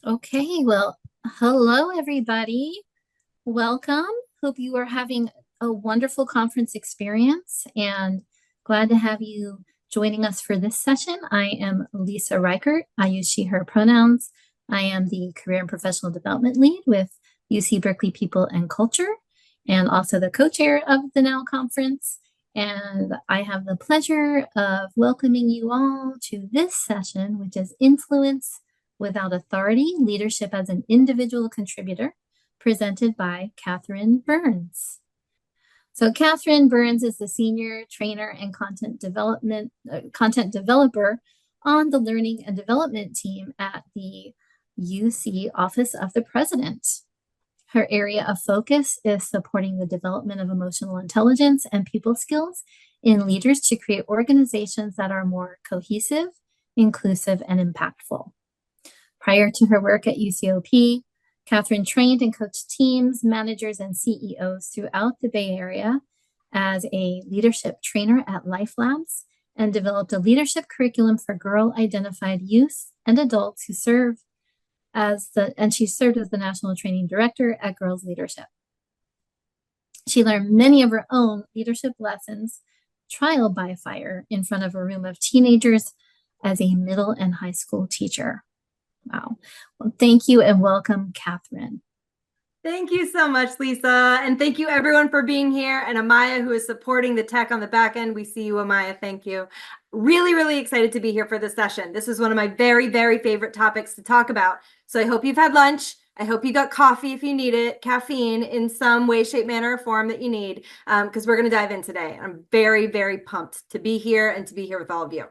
Okay, well, hello everybody. Welcome. Hope you are having a wonderful conference experience and glad to have you joining us for this session. I am Lisa Reichert. I use she, her pronouns. I am the Career and Professional Development Lead with UC Berkeley People and Culture and also the co-chair of the NOW conference. And I have the pleasure of welcoming you all to this session, which is Influence Without Authority, Leadership as an Individual Contributor, presented by Catherine Burns. So Catherine Burns is the senior trainer and content developer on the learning and development team at the UC Office of the President. Her area of focus is supporting the development of emotional intelligence and people skills in leaders to create organizations that are more cohesive, inclusive, and impactful. Prior to her work at UCOP, Catherine trained and coached teams, managers, and CEOs throughout the Bay Area as a leadership trainer at Life Labs and developed a leadership curriculum for girl-identified youth and adults who serve and she served as the national training director at Girls Leadership. She learned many of her own leadership lessons, trial by fire, in front of a room of teenagers as a middle and high school teacher. Wow. Well, thank you and welcome, Catherine. Thank you so much, Lisa. And thank you everyone for being here. And Amaya, who is supporting the tech on the back end. We see you, Amaya. Thank you. Really, really excited to be here for this session. This is one of my very, very favorite topics to talk about. So I hope you've had lunch. I hope you got coffee if you need it, caffeine in some way, shape, manner, or form that you need, because we're going to dive in today. I'm very, very pumped to be here and to be here with all of you.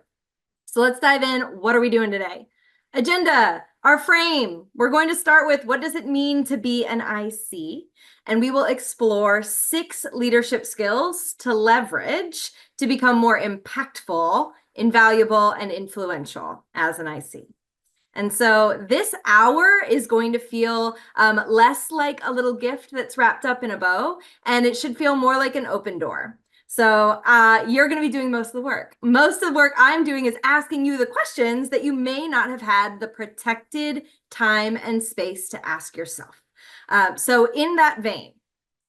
So let's dive in. What are we doing today? Agenda, our frame. We're going to start with what does it mean to be an IC? And we will explore 6 leadership skills to leverage to become more impactful, invaluable, and influential as an IC. And so this hour is going to feel less like a little gift that's wrapped up in a bow, and it should feel more like an open door. So you're going to be doing most of the work. Most of the work I'm doing is asking you the questions that you may not have had the protected time and space to ask yourself. So in that vein,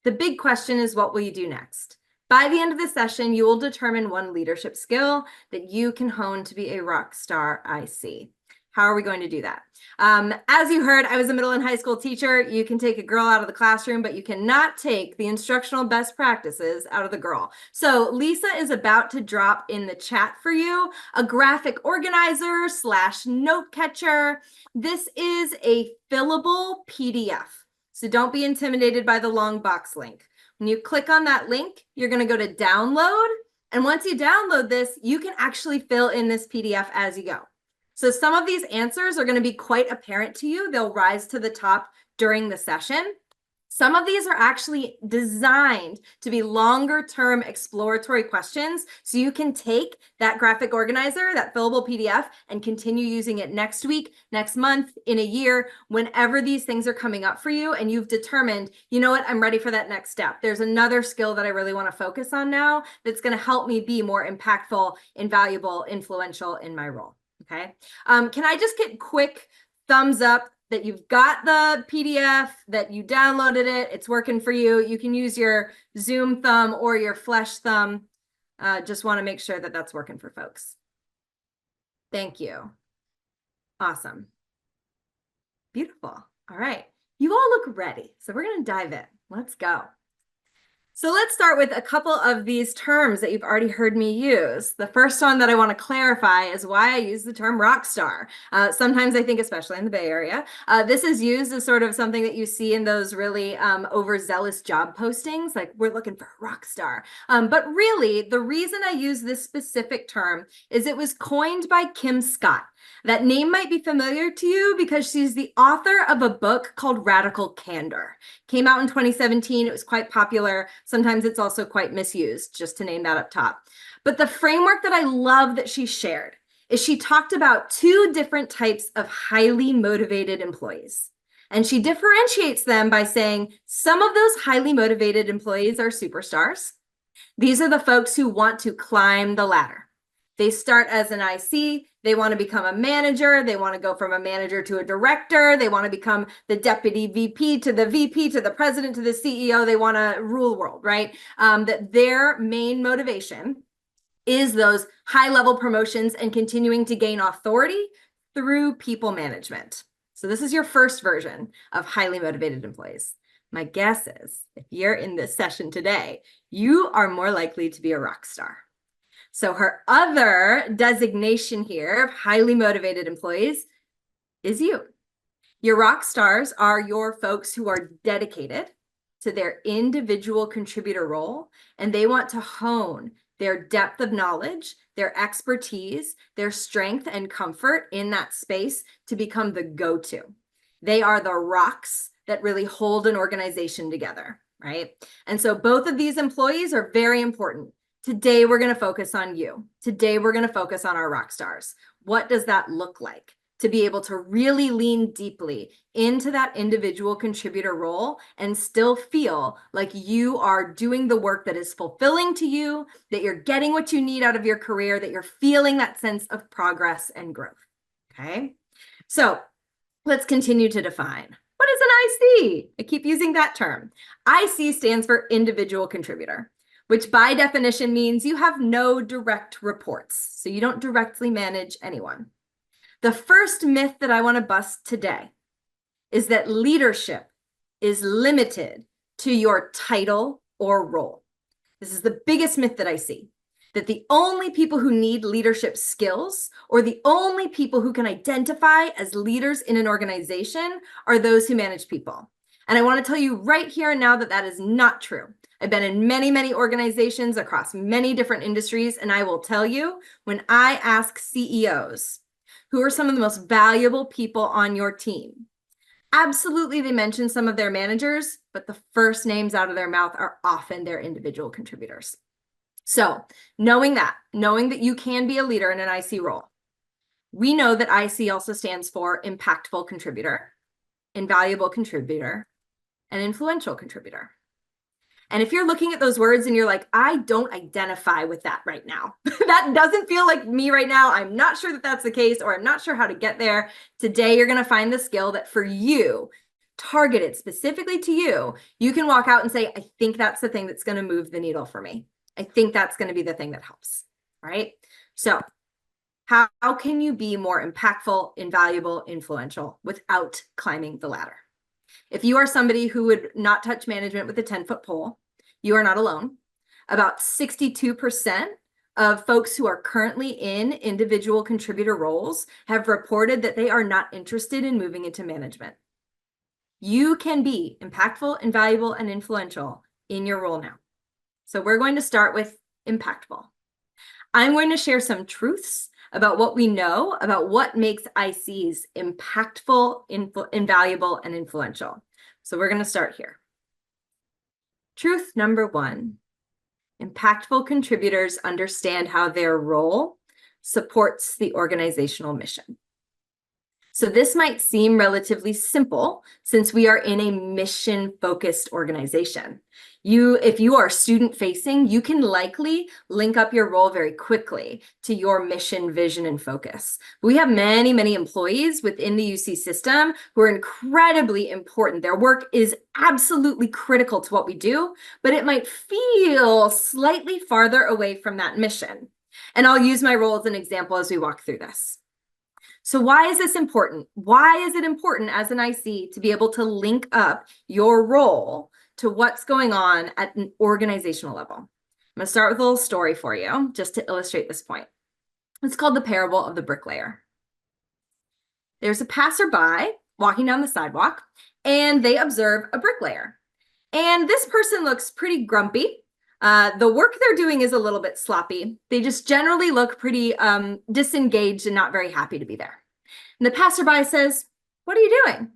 the big question is, what will you do next? By the end of the session, you will determine one leadership skill that you can hone to be a rock star IC. How are we going to do that? As you heard, I was a middle and high school teacher. You can take a girl out of the classroom, but you cannot take the instructional best practices out of the girl. So Lisa is about to drop in the chat for you a graphic organizer / note catcher. This is a fillable PDF. So don't be intimidated by the long box link. When you click on that link, you're going to go to download. And once you download this, you can actually fill in this PDF as you go. So some of these answers are going to be quite apparent to you. They'll rise to the top during the session. Some of these are actually designed to be longer-term exploratory questions, so you can take that graphic organizer, that fillable PDF, and continue using it next week, next month, in a year, whenever these things are coming up for you, and you've determined, you know what, I'm ready for that next step. There's another skill that I really want to focus on now that's going to help me be more impactful, invaluable, influential in my role. Okay. Can I just get quick thumbs up that you've got the PDF, that you downloaded it, it's working for you? You can use your Zoom thumb or your Flesh thumb. Just want to make sure that that's working for folks. Thank you. Awesome. Beautiful. All right. You all look ready. So we're going to dive in. Let's go. So let's start with a couple of these terms that you've already heard me use. The first one that I want to clarify is why I use the term rock star. Sometimes I think, especially in the Bay Area, this is used as sort of something that you see in those really overzealous job postings, like we're looking for a rock star. But really, the reason I use this specific term is it was coined by Kim Scott. That name might be familiar to you because she's the author of a book called Radical Candor. Came out in 2017. It was quite popular. Sometimes it's also quite misused, just to name that up top. But the framework that I love that she shared is she talked about 2 different types of highly motivated employees. And she differentiates them by saying some of those highly motivated employees are superstars. These are the folks who want to climb the ladder. They start as an IC, They want to become a manager. They want to go from a manager to a director. They want to become the deputy VP to the VP to the president to the CEO. They want to rule the world, right? That their main motivation is those high-level promotions and continuing to gain authority through people management. So this is your first version of highly motivated employees. My guess is if you're in this session today, you are more likely to be a rock star. So her other designation here of highly motivated employees is you. Your rock stars are your folks who are dedicated to their individual contributor role, and they want to hone their depth of knowledge, their expertise, their strength and comfort in that space to become the go-to. They are the rocks that really hold an organization together, right? And so both of these employees are very important. Today, we're going to focus on you. Today, we're going to focus on our rock stars. What does that look like to be able to really lean deeply into that individual contributor role and still feel like you are doing the work that is fulfilling to you, that you're getting what you need out of your career, that you're feeling that sense of progress and growth, okay? So let's continue to define. What is an IC? I keep using that term. IC stands for individual contributor, which by definition means you have no direct reports. So you don't directly manage anyone. The first myth that I want to bust today is that leadership is limited to your title or role. This is the biggest myth that I see, that the only people who need leadership skills or the only people who can identify as leaders in an organization are those who manage people. And I want to tell you right here and now that that is not true. I've been in many, many organizations across many different industries, and I will tell you, when I ask CEOs, who are some of the most valuable people on your team, absolutely they mention some of their managers, but the first names out of their mouth are often their individual contributors. So knowing that you can be a leader in an IC role, we know that IC also stands for impactful contributor, invaluable contributor, and influential contributor. And if you're looking at those words and you're like, I don't identify with that right now, that doesn't feel like me right now, I'm not sure that that's the case, or I'm not sure how to get there. Today, you're going to find the skill that for you, targeted specifically to you, you can walk out and say, I think that's the thing that's going to move the needle for me. I think that's going to be the thing that helps, right? So how can you be more impactful, invaluable, influential without climbing the ladder? If you are somebody who would not touch management with a 10-foot pole, you are not alone. About 62% of folks who are currently in individual contributor roles have reported that they are not interested in moving into management. You can be impactful, invaluable, and influential in your role now. So we're going to start with impactful. I'm going to share some truths about what we know about what makes ICs impactful, invaluable, and influential. So we're going to start here. Truth number one, impactful contributors understand how their role supports the organizational mission. So this might seem relatively simple since we are in a mission-focused organization. If you are student-facing, you can likely link up your role very quickly to your mission, vision, and focus. We have many, many employees within the UC system who are incredibly important. Their work is absolutely critical to what we do, but it might feel slightly farther away from that mission. And I'll use my role as an example as we walk through this. So why is this important? Why is it important as an IC to be able to link up your role to what's going on at an organizational level? I'm going to start with a little story for you just to illustrate this point. It's called the parable of the bricklayer. There's a passerby walking down the sidewalk, and they observe a bricklayer. And this person looks pretty grumpy. The work they're doing is a little bit sloppy. They just generally look pretty disengaged and not very happy to be there. And the passerby says, "What are you doing?"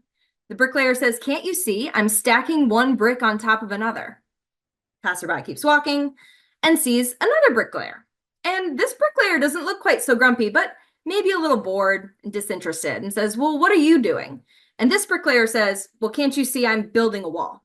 The bricklayer says, "Can't you see? I'm stacking one brick on top of another." Passerby keeps walking and sees another bricklayer. And this bricklayer doesn't look quite so grumpy, but maybe a little bored and disinterested, and says, "Well, what are you doing?" And this bricklayer says, "Well, can't you see I'm building a wall?"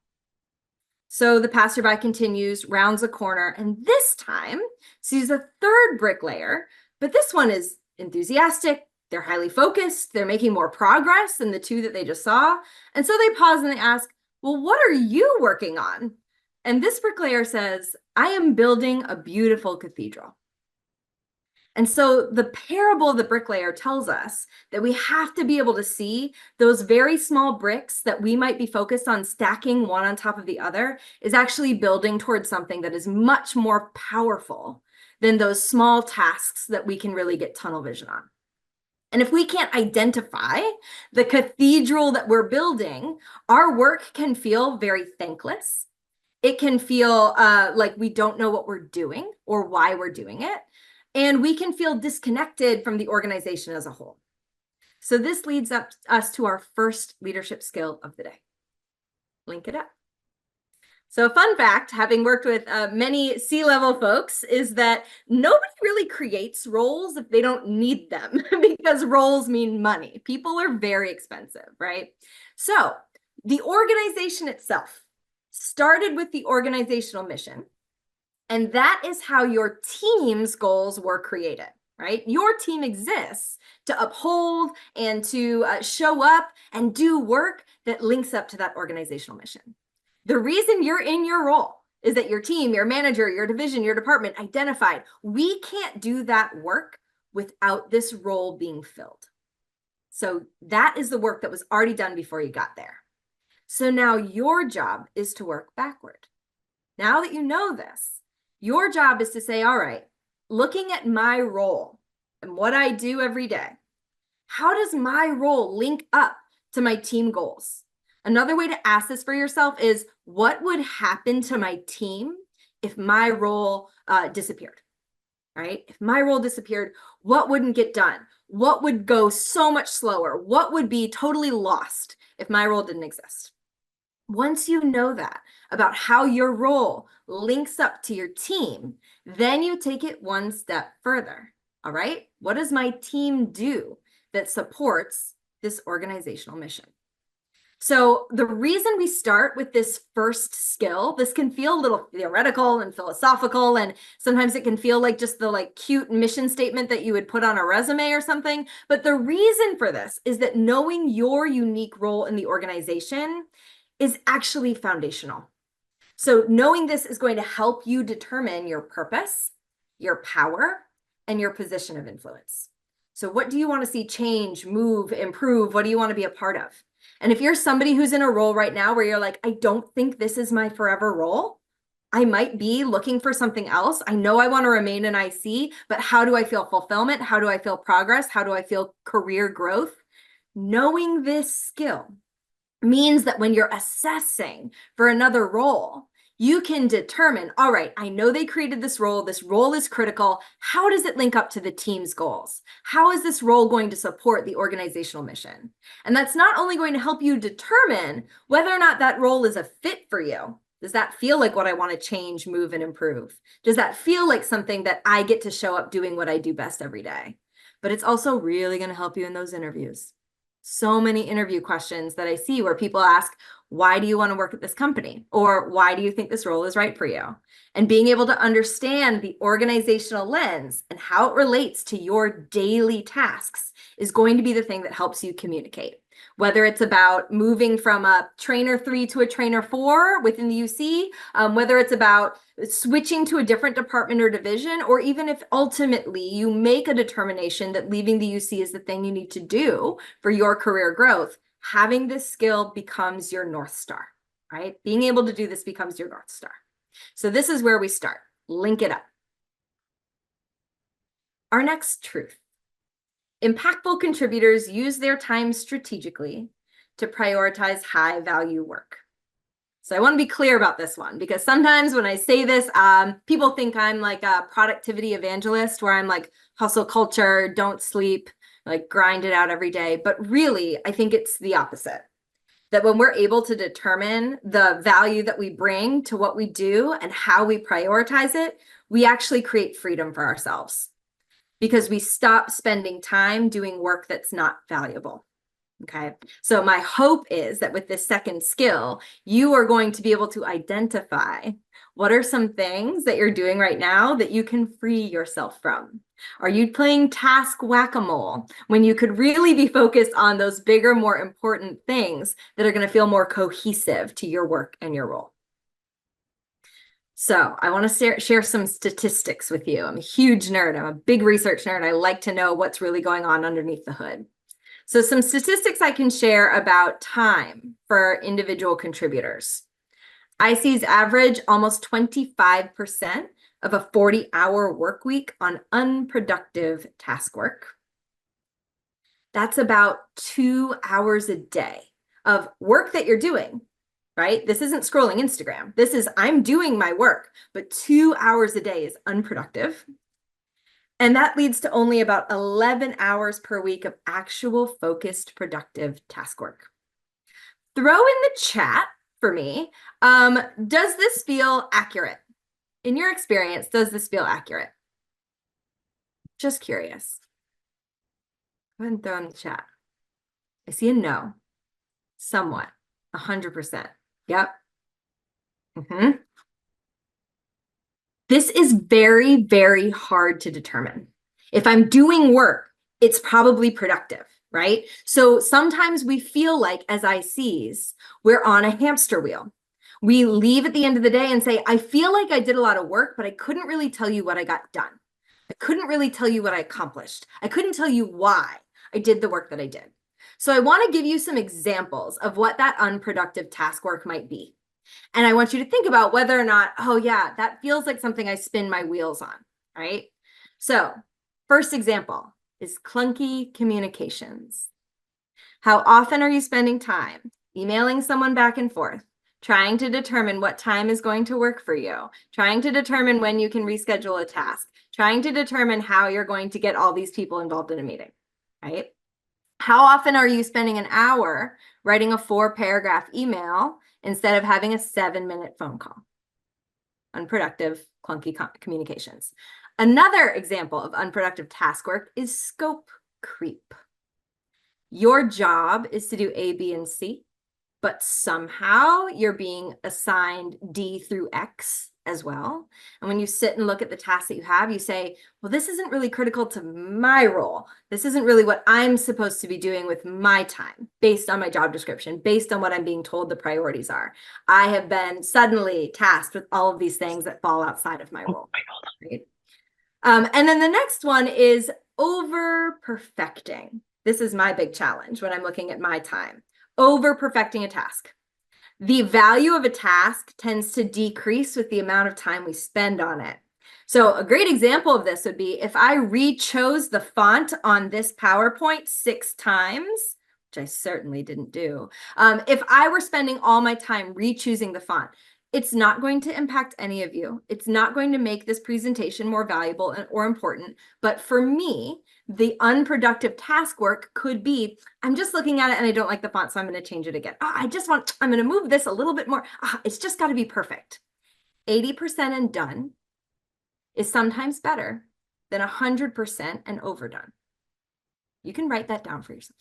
So the passerby continues, rounds a corner, and this time sees a third bricklayer, but this one is enthusiastic, they're highly focused, they're making more progress than the two that they just saw. And so they pause and they ask, well, what are you working on? And this bricklayer says, I am building a beautiful cathedral. And so the parable of the bricklayer tells us that we have to be able to see those very small bricks that we might be focused on stacking one on top of the other is actually building towards something that is much more powerful than those small tasks that we can really get tunnel vision on. And if we can't identify the cathedral that we're building, our work can feel very thankless. It can feel like we don't know what we're doing or why we're doing it. And we can feel disconnected from the organization as a whole. So this leads us to our first leadership skill of the day. Link it up. So a fun fact, having worked with many C-level folks, is that nobody really creates roles if they don't need them because roles mean money. People are very expensive, right? So the organization itself started with the organizational mission. And that is how your team's goals were created, right? Your team exists to uphold and to show up and do work that links up to that organizational mission. The reason you're in your role is that your team, your manager, your division, your department identified, we can't do that work without this role being filled. So that is the work that was already done before you got there. So now your job is to work backward. Now that you know this, your job is to say, all right, looking at my role and what I do every day, how does my role link up to my team goals? Another way to ask this for yourself is, what would happen to my team if my role disappeared, right? If my role disappeared, what wouldn't get done? What would go so much slower? What would be totally lost if my role didn't exist? Once you know that about how your role links up to your team, then you take it one step further. All right, what does my team do that supports this organizational mission? So the reason we start with this first skill, this can feel a little theoretical and philosophical, and sometimes it can feel like just the cute mission statement that you would put on a resume or something. But the reason for this is that knowing your unique role in the organization is actually foundational. So knowing this is going to help you determine your purpose, your power, and your position of influence. So what do you want to see change, move, improve? What do you want to be a part of? And if you're somebody who's in a role right now where you're like, I don't think this is my forever role, I might be looking for something else. I know I want to remain in IC, but how do I feel fulfillment? How do I feel progress? How do I feel career growth? Knowing this skill means that when you're assessing for another role, you can determine, all right, I know they created this role. This role is critical. How does it link up to the team's goals? How is this role going to support the organizational mission? And that's not only going to help you determine whether or not that role is a fit for you. Does that feel like what I want to change, move, and improve? Does that feel like something that I get to show up doing what I do best every day? But it's also really going to help you in those interviews. So many interview questions that I see where people ask, why do you want to work at this company? Or why do you think this role is right for you? And being able to understand the organizational lens and how it relates to your daily tasks is going to be the thing that helps you communicate. Whether it's about moving from a trainer 3 to a trainer 4 within the UC, whether it's about switching to a different department or division, or even if ultimately you make a determination that leaving the UC is the thing you need to do for your career growth, having this skill becomes your North Star, right? Being able to do this becomes your North Star. So this is where we start. Link it up. Our next truth. Impactful contributors use their time strategically to prioritize high-value work. So I want to be clear about this one, because sometimes when I say this, people think I'm like a productivity evangelist where I'm like hustle culture, don't sleep, like grind it out every day. But really, I think it's the opposite. That when we're able to determine the value that we bring to what we do and how we prioritize it, we actually create freedom for ourselves, because we stop spending time doing work that's not valuable. Okay, so my hope is that with this second skill, you are going to be able to identify what are some things that you're doing right now that you can free yourself from. Are you playing task whack-a-mole when you could really be focused on those bigger, more important things that are going to feel more cohesive to your work and your role? So I want to share some statistics with you. I'm a huge nerd. I'm a big research nerd. I like to know what's really going on underneath the hood. So some statistics I can share about time for individual contributors. ICs average almost 25% of a 40-hour work week on unproductive task work. That's about 2 hours a day of work that you're doing, right? This isn't scrolling Instagram. This is I'm doing my work, but 2 hours a day is unproductive. And that leads to only about 11 hours per week of actual focused, productive task work. Throw in the chat for me. Does this feel accurate? In your experience, does this feel accurate? Just curious. Go ahead and throw in the chat. I see a no. Somewhat. 100%. Yep. This is very, very hard to determine. If I'm doing work, it's probably productive, right? So sometimes we feel like as ICs, we're on a hamster wheel. We leave at the end of the day and say, I feel like I did a lot of work, but I couldn't really tell you what I got done. I couldn't really tell you what I accomplished. I couldn't tell you why I did the work that I did. So I want to give you some examples of what that unproductive task work might be. And I want you to think about whether or not, oh yeah, that feels like something I spin my wheels on, right? So first example is clunky communications. How often are you spending time emailing someone back and forth, trying to determine what time is going to work for you, trying to determine when you can reschedule a task, trying to determine how you're going to get all these people involved in a meeting, right? How often are you spending an hour writing a 4-paragraph email instead of having a 7-minute phone call? Unproductive, clunky communications. Another example of unproductive task work is scope creep. Your job is to do A, B, and C, but somehow you're being assigned D through X as well. And when you sit and look at the tasks that you have, you say, well, this isn't really critical to my role. This isn't really what I'm supposed to be doing with my time based on my job description, based on what I'm being told the priorities are. I have been suddenly tasked with all of these things that fall outside of my role. Right? And then the next one is over perfecting. This is my big challenge when I'm looking at my time. Over perfecting a task. The value of a task tends to decrease with the amount of time we spend on it. So a great example of this would be if I re-chose the font on this PowerPoint 6 times, which I certainly didn't do. If I were spending all my time re-choosing the font, it's not going to impact any of you. It's not going to make this presentation more valuable or important. But for me, the unproductive task work could be, I'm just looking at it and I don't like the font, so I'm going to change it again. I'm going to move this a little bit more. It's just got to be perfect. 80% and done is sometimes better than 100% and overdone. You can write that down for yourself.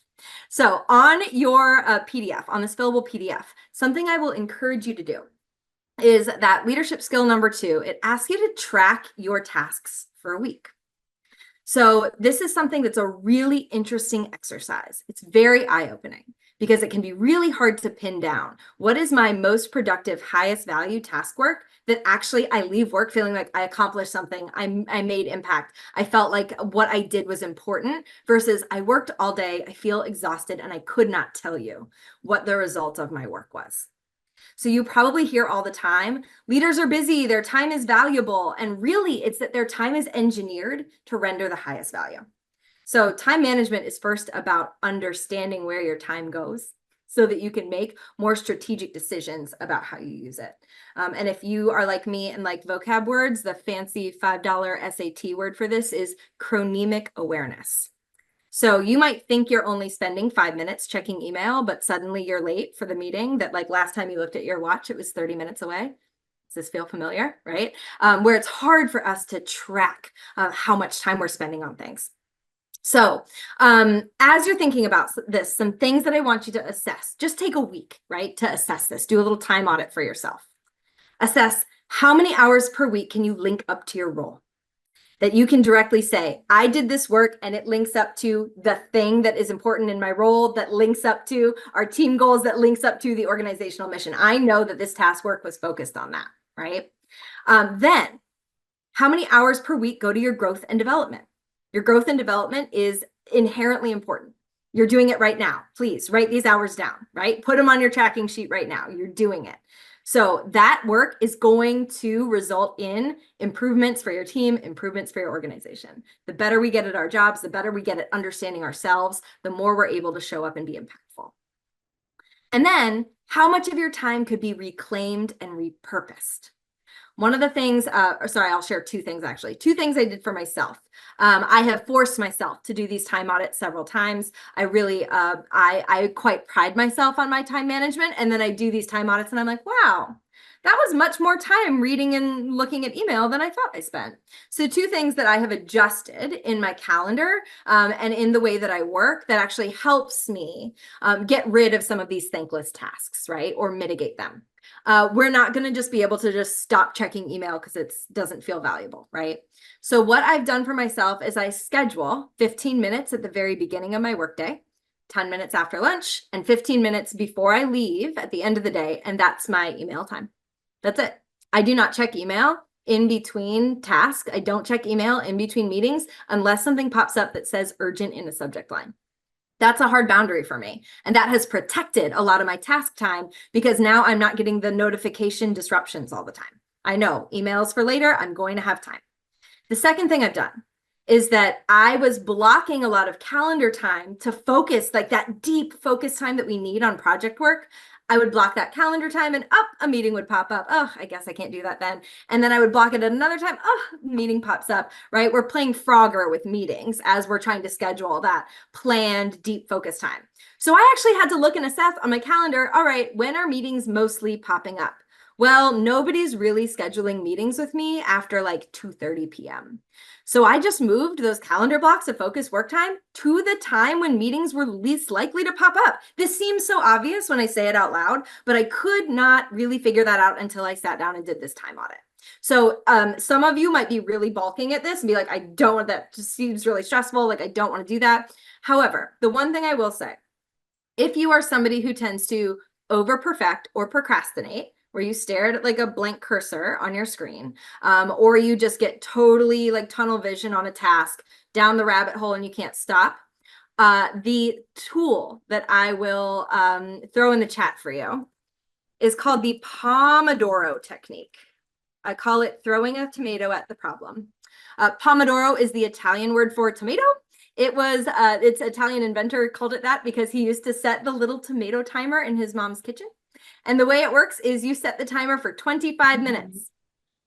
So on your PDF, on this fillable PDF, something I will encourage you to do is that leadership skill number 2. It asks you to track your tasks for a week. So this is something that's a really interesting exercise. It's very eye-opening because it can be really hard to pin down. What is my most productive, highest value task work that actually I leave work feeling like I accomplished something, I made impact, I felt like what I did was important, versus I worked all day, I feel exhausted, and I could not tell you what the result of my work was. So you probably hear all the time, leaders are busy, their time is valuable. And really it's that their time is engineered to render the highest value. So time management is first about understanding where your time goes so that you can make more strategic decisions about how you use it. And if you are like me and like vocab words, the fancy $5 SAT word for this is chronemic awareness. So you might think you're only spending 5 minutes checking email, but suddenly you're late for the meeting that like last time you looked at your watch, it was 30 minutes away. Does this feel familiar, right? Where it's hard for us to track how much time we're spending on things. So, as you're thinking about this, some things that I want you to assess, just take a week, right, to assess this. Do a little time audit for yourself. Assess how many hours per week can you link up to your role? That you can directly say, I did this work and it links up to the thing that is important in my role, that links up to our team goals, that links up to the organizational mission. I know that this task work was focused on that, right? Then, how many hours per week go to your growth and development? Your growth and development is inherently important. You're doing it right now. Please write these hours down, right? Put them on your tracking sheet right now. You're doing it. So that work is going to result in improvements for your team, improvements for your organization. The better we get at our jobs, the better we get at understanding ourselves, the more we're able to show up and be impactful. And then how much of your time could be reclaimed and repurposed? One of the things, I'll share two things actually. Two things I did for myself. I have forced myself to do these time audits several times. I really, I quite pride myself on my time management. And then I do these time audits and I'm like, wow, that was much more time reading and looking at email than I thought I spent. So two things that I have adjusted in my calendar and in the way that I work that actually helps me get rid of some of these thankless tasks, right? Or mitigate them. We're not going to just be able to just stop checking email because it doesn't feel valuable, right? So what I've done for myself is I schedule 15 minutes at the very beginning of my workday, 10 minutes after lunch, and 15 minutes before I leave at the end of the day. And that's my email time. That's it. I do not check email in between tasks. I don't check email in between meetings unless something pops up that says urgent in the subject line. That's a hard boundary for me. And that has protected a lot of my task time because now I'm not getting the notification disruptions all the time. I know emails for later, I'm going to have time. The second thing I've done is that I was blocking a lot of calendar time to focus, like that deep focus time that we need on project work. I would block that calendar time and a meeting would pop up. Oh, I guess I can't do that then. And then I would block it at another time. Oh, meeting pops up, right? We're playing Frogger with meetings as we're trying to schedule that planned deep focus time. So I actually had to look and assess on my calendar, all right, when are meetings mostly popping up? Well, nobody's really scheduling meetings with me after like 2:30 p.m. So I just moved those calendar blocks of focus work time to the time when meetings were least likely to pop up. This seems so obvious when I say it out loud, but I could not really figure that out until I sat down and did this time audit. So some of you might be really balking at this and be like, I don't want that, just seems really stressful. Like I don't want to do that. However, the one thing I will say, if you are somebody who tends to over perfect or procrastinate, where you stare at like a blank cursor on your screen, or you just get totally like tunnel vision on a task down the rabbit hole and you can't stop. The tool that I will throw in the chat for you is called the Pomodoro technique. I call it throwing a tomato at the problem. Pomodoro is the Italian word for tomato. It was, its Italian inventor called it that because he used to set the little tomato timer in his mom's kitchen. And the way it works is you set the timer for 25 minutes.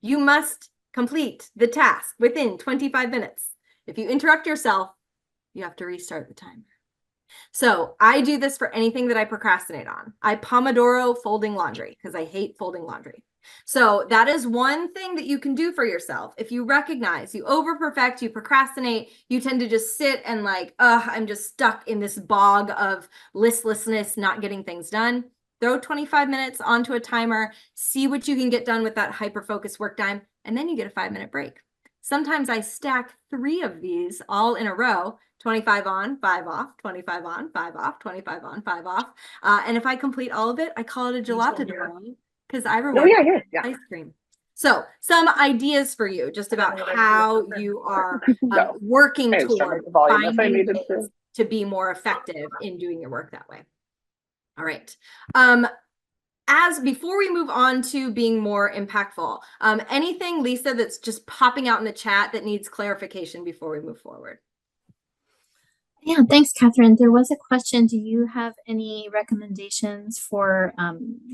You must complete the task within 25 minutes. If you interrupt yourself, you have to restart the timer. So I do this for anything that I procrastinate on. I Pomodoro folding laundry because I hate folding laundry. So that is one thing that you can do for yourself. If you recognize you over perfect, you procrastinate, you tend to just sit and like, I'm just stuck in this bog of listlessness, not getting things done. Throw 25 minutes onto a timer, see what you can get done with that hyper-focused work time, and then you get a 5-minute break. Sometimes I stack 3 of these all in a row, 25 on, 5 off, 25 on, 5 off, 25 on, 5 off. And if I complete all of it, I call it a gelato because I reward ice cream. So some ideas for you just about how you are working toward finding ways to be more effective in doing your work that way. All right. As before we move on to being more impactful, anything, Lisa, that's just popping out in the chat that needs clarification before we move forward? Yeah, thanks, Catherine. There was a question. Do you have any recommendations for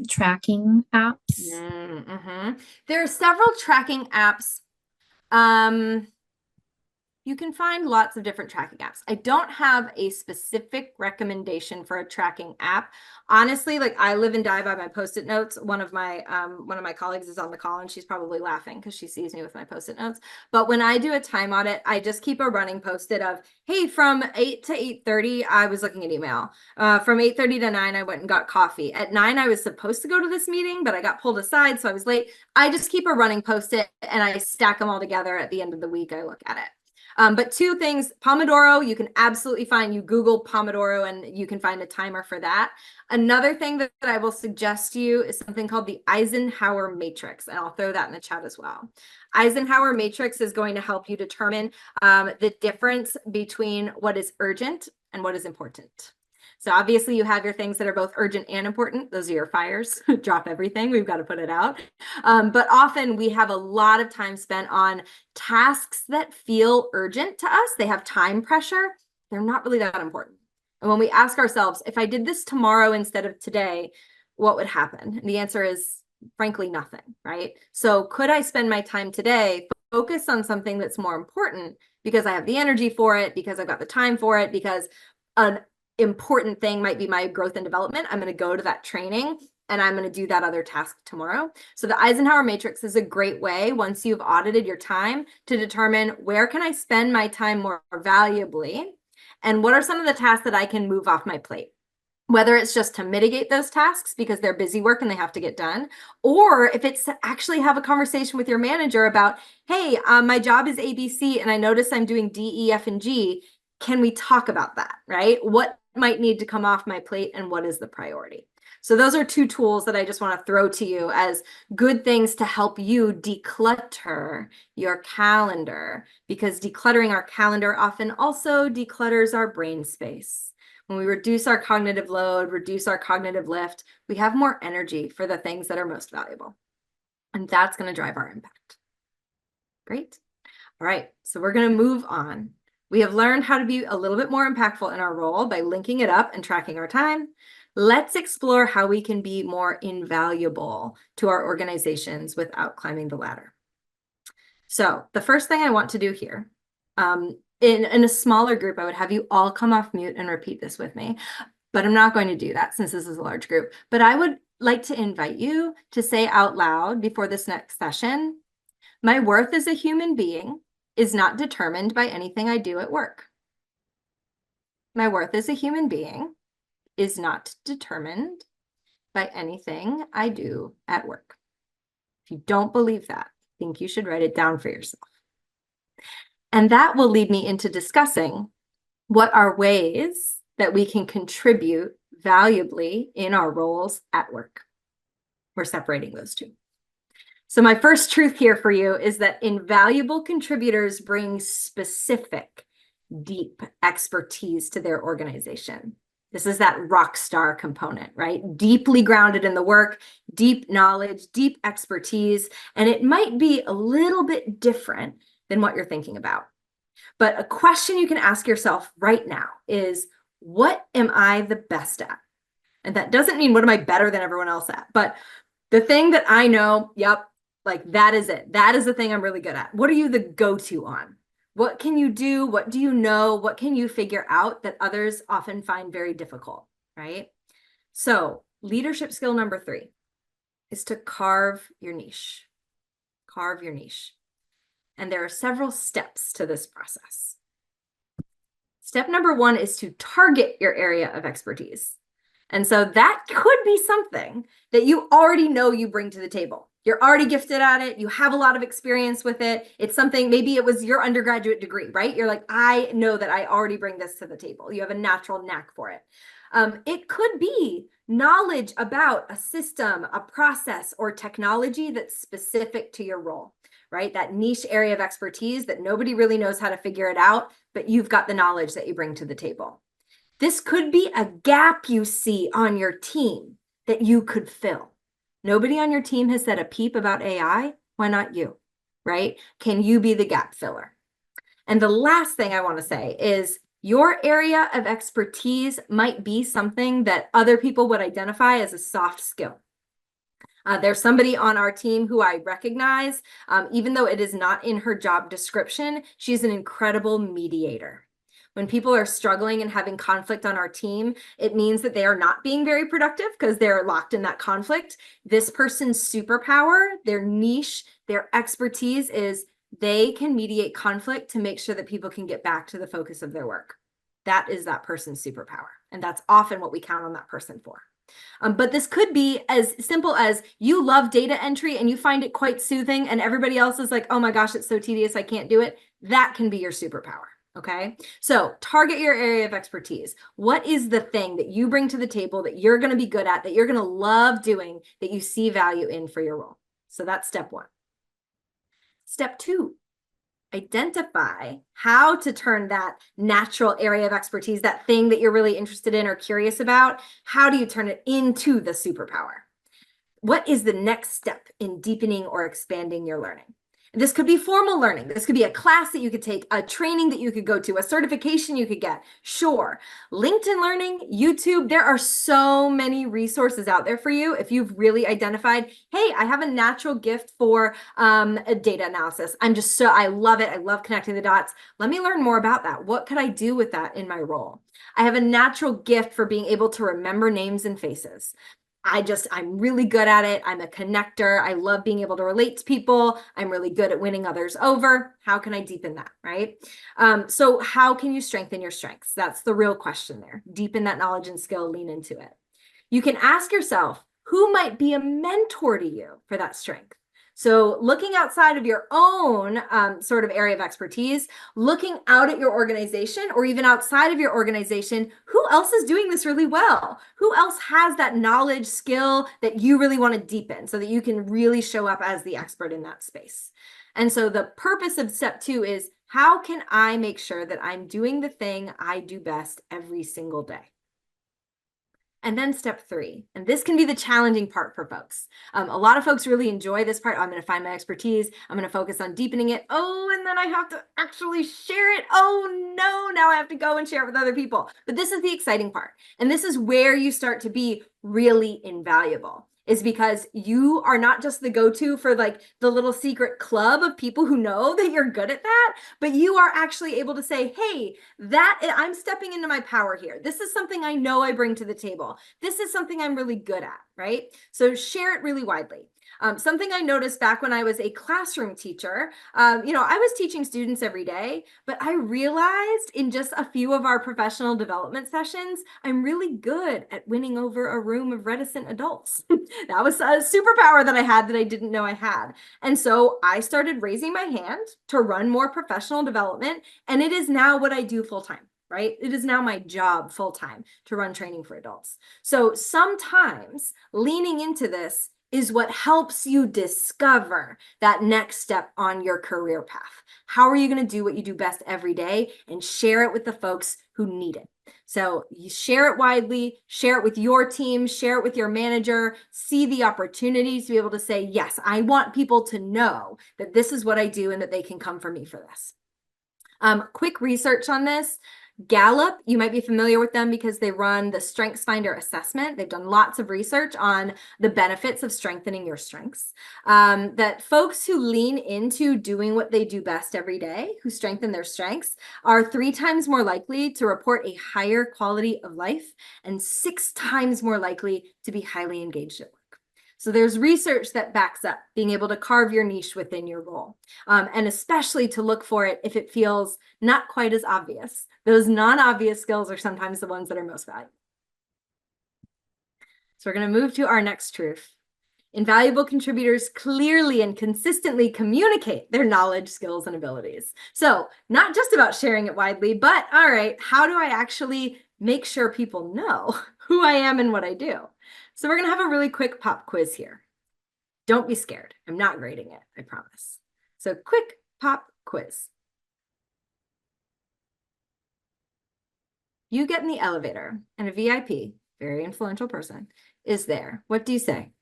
tracking apps? There are several tracking apps. you can find lots of different tracking apps. I don't have a specific recommendation for a tracking app. Honestly, like I live and die by my Post-it notes. One of my colleagues is on the call and she's probably laughing because she sees me with my Post-it notes. But when I do a time audit, I just keep a running Post-it of, hey, from 8 to 8:30, I was looking at email. From 8:30 to 9, I went and got coffee. At 9, I was supposed to go to this meeting, but I got pulled aside, so I was late. I just keep a running Post-it and I stack them all together. At the end of the week, I look at it. But two things, Pomodoro, you can absolutely find, you Google Pomodoro and you can find a timer for that. Another thing that I will suggest to you is something called the Eisenhower Matrix, and I'll throw that in the chat as well. Eisenhower Matrix is going to help you determine the difference between what is urgent and what is important. So obviously you have your things that are both urgent and important. Those are your fires. Drop everything. We've got to put it out. But often we have a lot of time spent on tasks that feel urgent to us. They have time pressure. They're not really that important. And when we ask ourselves, if I did this tomorrow instead of today, what would happen? And the answer is frankly nothing, right? So could I spend my time today focus on something that's more important because I have the energy for it, because I've got the time for it, because an important thing might be my growth and development. I'm going to go to that training and I'm going to do that other task tomorrow. So the Eisenhower Matrix is a great way, once you've audited your time, to determine where can I spend my time more valuably and what are some of the tasks that I can move off my plate. Whether it's just to mitigate those tasks because they're busy work and they have to get done, or if it's to actually have a conversation with your manager about, hey, my job is ABC and I notice I'm doing D, E, F, and G. Can we talk about that, right? What might need to come off my plate and what is the priority? So those are two tools that I just want to throw to you as good things to help you declutter your calendar, because decluttering our calendar often also declutters our brain space. When we reduce our cognitive load, reduce our cognitive lift, we have more energy for the things that are most valuable. And that's going to drive our impact. Great. All right, so we're going to move on. We have learned how to be a little bit more impactful in our role by linking it up and tracking our time. Let's explore how we can be more invaluable to our organizations without climbing the ladder. So the first thing I want to do here, in a smaller group, I would have you all come off mute and repeat this with me, but I'm not going to do that since this is a large group. But I would like to invite you to say out loud before this next session, my worth as a human being is not determined by anything I do at work. My worth as a human being is not determined by anything I do at work. If you don't believe that, I think you should write it down for yourself. And that will lead me into discussing what are ways that we can contribute valuably in our roles at work. We're separating those two. So my first truth here for you is that invaluable contributors bring specific, deep expertise to their organization. This is that rock star component, right? Deeply grounded in the work, deep knowledge, deep expertise, and it might be a little bit different than what you're thinking about. But a question you can ask yourself right now is, what am I the best at? And that doesn't mean what am I better than everyone else at, but the thing that I know, yep, like that is it. That is the thing I'm really good at. What are you the go-to on? What can you do? What do you know? What can you figure out that others often find very difficult, right? So leadership skill number 3 is to carve your niche. Carve your niche. And there are several steps to this process. Step number 1 is to target your area of expertise. And so that could be something that you already know you bring to the table. You're already gifted at it. You have a lot of experience with it. It's something, maybe it was your undergraduate degree, right? You're like, I know that I already bring this to the table. You have a natural knack for it. It could be knowledge about a system, a process, or technology that's specific to your role, right? That niche area of expertise that nobody really knows how to figure it out, but you've got the knowledge that you bring to the table. This could be a gap you see on your team that you could fill. Nobody on your team has said a peep about AI. Why not you, right? Can you be the gap filler? And the last thing I want to say is your area of expertise might be something that other people would identify as a soft skill. There's somebody on our team who I recognize, even though it is not in her job description, she's an incredible mediator. When people are struggling and having conflict on our team, it means that they are not being very productive because they're locked in that conflict. This person's superpower, their niche, their expertise is they can mediate conflict to make sure that people can get back to the focus of their work. That is that person's superpower. And that's often what we count on that person for. But this could be as simple as you love data entry and you find it quite soothing, and everybody else is like, oh my gosh, it's so tedious, I can't do it. That can be your superpower. Okay, so target your area of expertise. What is the thing that you bring to the table that you're going to be good at, that you're going to love doing, that you see value in for your role? So that's step one. Step two, identify how to turn that natural area of expertise, that thing that you're really interested in or curious about, how do you turn it into the superpower? What is the next step in deepening or expanding your learning? This could be formal learning. This could be a class that you could take, a training that you could go to, a certification you could get. Sure. LinkedIn Learning, YouTube, there are so many resources out there for you if you've really identified, hey, I have a natural gift for a data analysis. I love it. I love connecting the dots. Let me learn more about that. What could I do with that in my role? I have a natural gift for being able to remember names and faces. I'm really good at it. I'm a connector. I love being able to relate to people. I'm really good at winning others over. How can I deepen that, right? So how can you strengthen your strengths? That's the real question there. Deepen that knowledge and skill, lean into it. You can ask yourself, who might be a mentor to you for that strength? So looking outside of your own sort of area of expertise, looking out at your organization or even outside of your organization, who else is doing this really well? Who else has that knowledge, skill that you really want to deepen so that you can really show up as the expert in that space? And so the purpose of step two is, how can I make sure that I'm doing the thing I do best every single day? And then step three, and this can be the challenging part for folks. A lot of folks really enjoy this part. I'm going to find my expertise. I'm going to focus on deepening it. Oh, and then I have to actually share it. Oh no, now I have to go and share it with other people. But this is the exciting part. And this is where you start to be really invaluable, is because you are not just the go-to for like the little secret club of people who know that you're good at that, but you are actually able to say, hey, I'm stepping into my power here. This is something I know I bring to the table. This is something I'm really good at, right? So share it really widely. Something I noticed back when I was a classroom teacher, I was teaching students every day, but I realized in just a few of our professional development sessions, I'm really good at winning over a room of reticent adults. That was a superpower that I had that I didn't know I had. And so I started raising my hand to run more professional development, and it is now what I do full time. Right? It is now my job full time to run training for adults. So sometimes leaning into this is what helps you discover that next step on your career path. How are you going to do what you do best every day and share it with the folks who need it? So you share it widely, share it with your team, share it with your manager, see the opportunities to be able to say, yes, I want people to know that this is what I do and that they can come for me for this. Quick research on this. Gallup, you might be familiar with them because they run the StrengthsFinder assessment. They've done lots of research on the benefits of strengthening your strengths. That folks who lean into doing what they do best every day, who strengthen their strengths, are 3 times more likely to report a higher quality of life and 6 times more likely to be highly engaged at work. So there's research that backs up being able to carve your niche within your role, and especially to look for it if it feels not quite as obvious. Those non-obvious skills are sometimes the ones that are most valuable. So we're going to move to our next truth. Invaluable contributors clearly and consistently communicate their knowledge, skills, and abilities. So not just about sharing it widely, but all right, how do I actually make sure people know who I am and what I do? So we're going to have a really quick pop quiz here. Don't be scared. I'm not grading it, I promise. So quick pop quiz. You get in the elevator and a VIP, very influential person, is there. What do you say?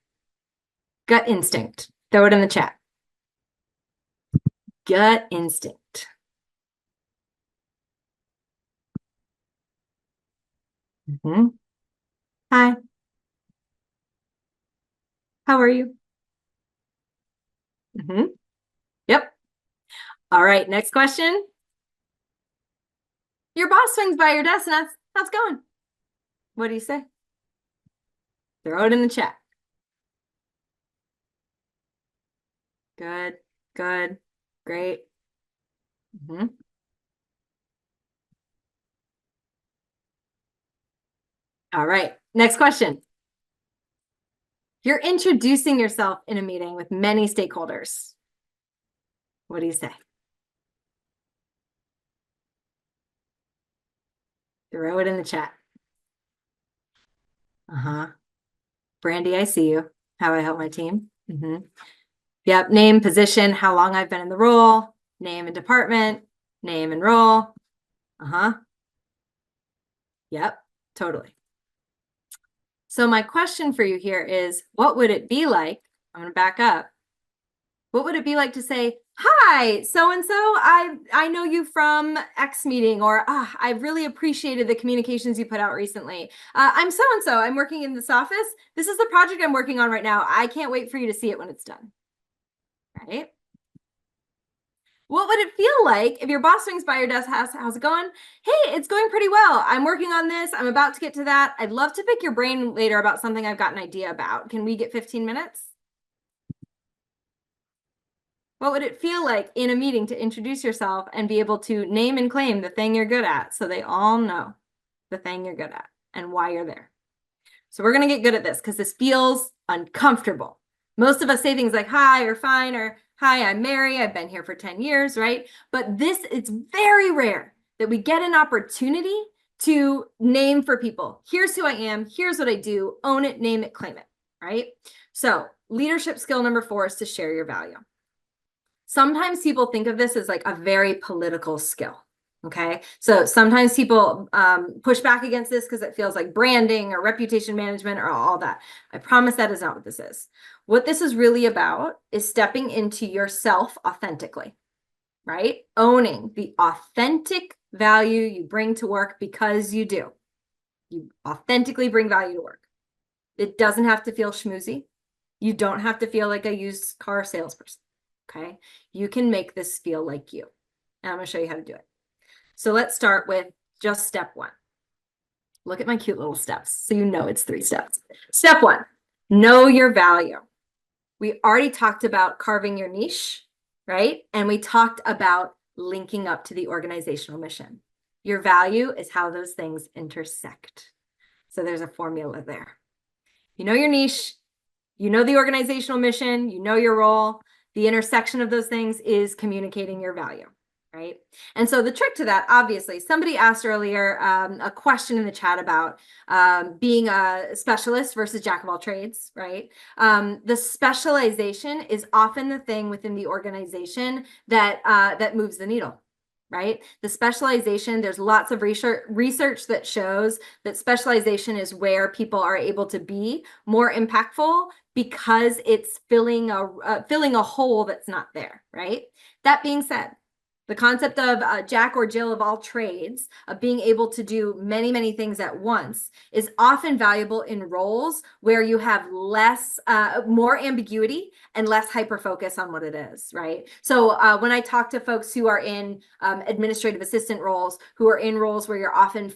Gut instinct. Throw it in the chat. Gut instinct. Hi. How are you? Yep. All right, next question. Your boss swings by your desk and asks, how's it going? What do you say? Throw it in the chat. Good, good, great. All right, next question. You're introducing yourself in a meeting with many stakeholders. What do you say? Throw it in the chat. Brandy, I see you. How I help my team. Yep, name, position, how long I've been in the role, name and department, name and role. Yep, totally. So my question for you here is, what would it be like? I'm going to back up. What would it be like to say, hi, so-and-so, I know you from X meeting, or I really appreciated the communications you put out recently. I'm so-and-so, I'm working in this office. This is the project I'm working on right now. I can't wait for you to see it when it's done. Right? What would it feel like if your boss swings by your desk, how's it going? Hey, it's going pretty well. I'm working on this. I'm about to get to that. I'd love to pick your brain later about something I've got an idea about. Can we get 15 minutes? What would it feel like in a meeting to introduce yourself and be able to name and claim the thing you're good at so they all know the thing you're good at and why you're there? So we're going to get good at this because this feels uncomfortable. Most of us say things like hi or fine or hi, I'm Mary. I've been here for 10 years, right? But it's very rare that we get an opportunity to name for people. Here's who I am. Here's what I do. Own it, name it, claim it, right? So leadership skill number 4 is to share your value. Sometimes people think of this as like a very political skill. Okay, so sometimes people push back against this because it feels like branding or reputation management or all that. I promise that is not what this is. What this is really about is stepping into yourself authentically, right? Owning the authentic value you bring to work because you do. You authentically bring value to work. It doesn't have to feel schmoozy. You don't have to feel like a used car salesperson. Okay, you can make this feel like you. And I'm going to show you how to do it. So let's start with just step 1. Look at my cute little steps. So you know it's 3 steps. Step 1, know your value. We already talked about carving your niche, right? And we talked about linking up to the organizational mission. Your value is how those things intersect. So there's a formula there. You know your niche, you know the organizational mission, you know your role. The intersection of those things is communicating your value, right? And so the trick to that, obviously, somebody asked earlier a question in the chat about being a specialist versus jack of all trades, right? The specialization is often the thing within the organization that moves the needle. Right? The specialization, there's lots of research that shows that specialization is where people are able to be more impactful because it's filling a hole that's not there, right? That being said, the concept of Jack or Jill of all trades, of being able to do many, many things at once, is often valuable in roles where you have more ambiguity and less hyper focus on what it is, right? So when I talk to folks who are in administrative assistant roles, who are in roles where you're often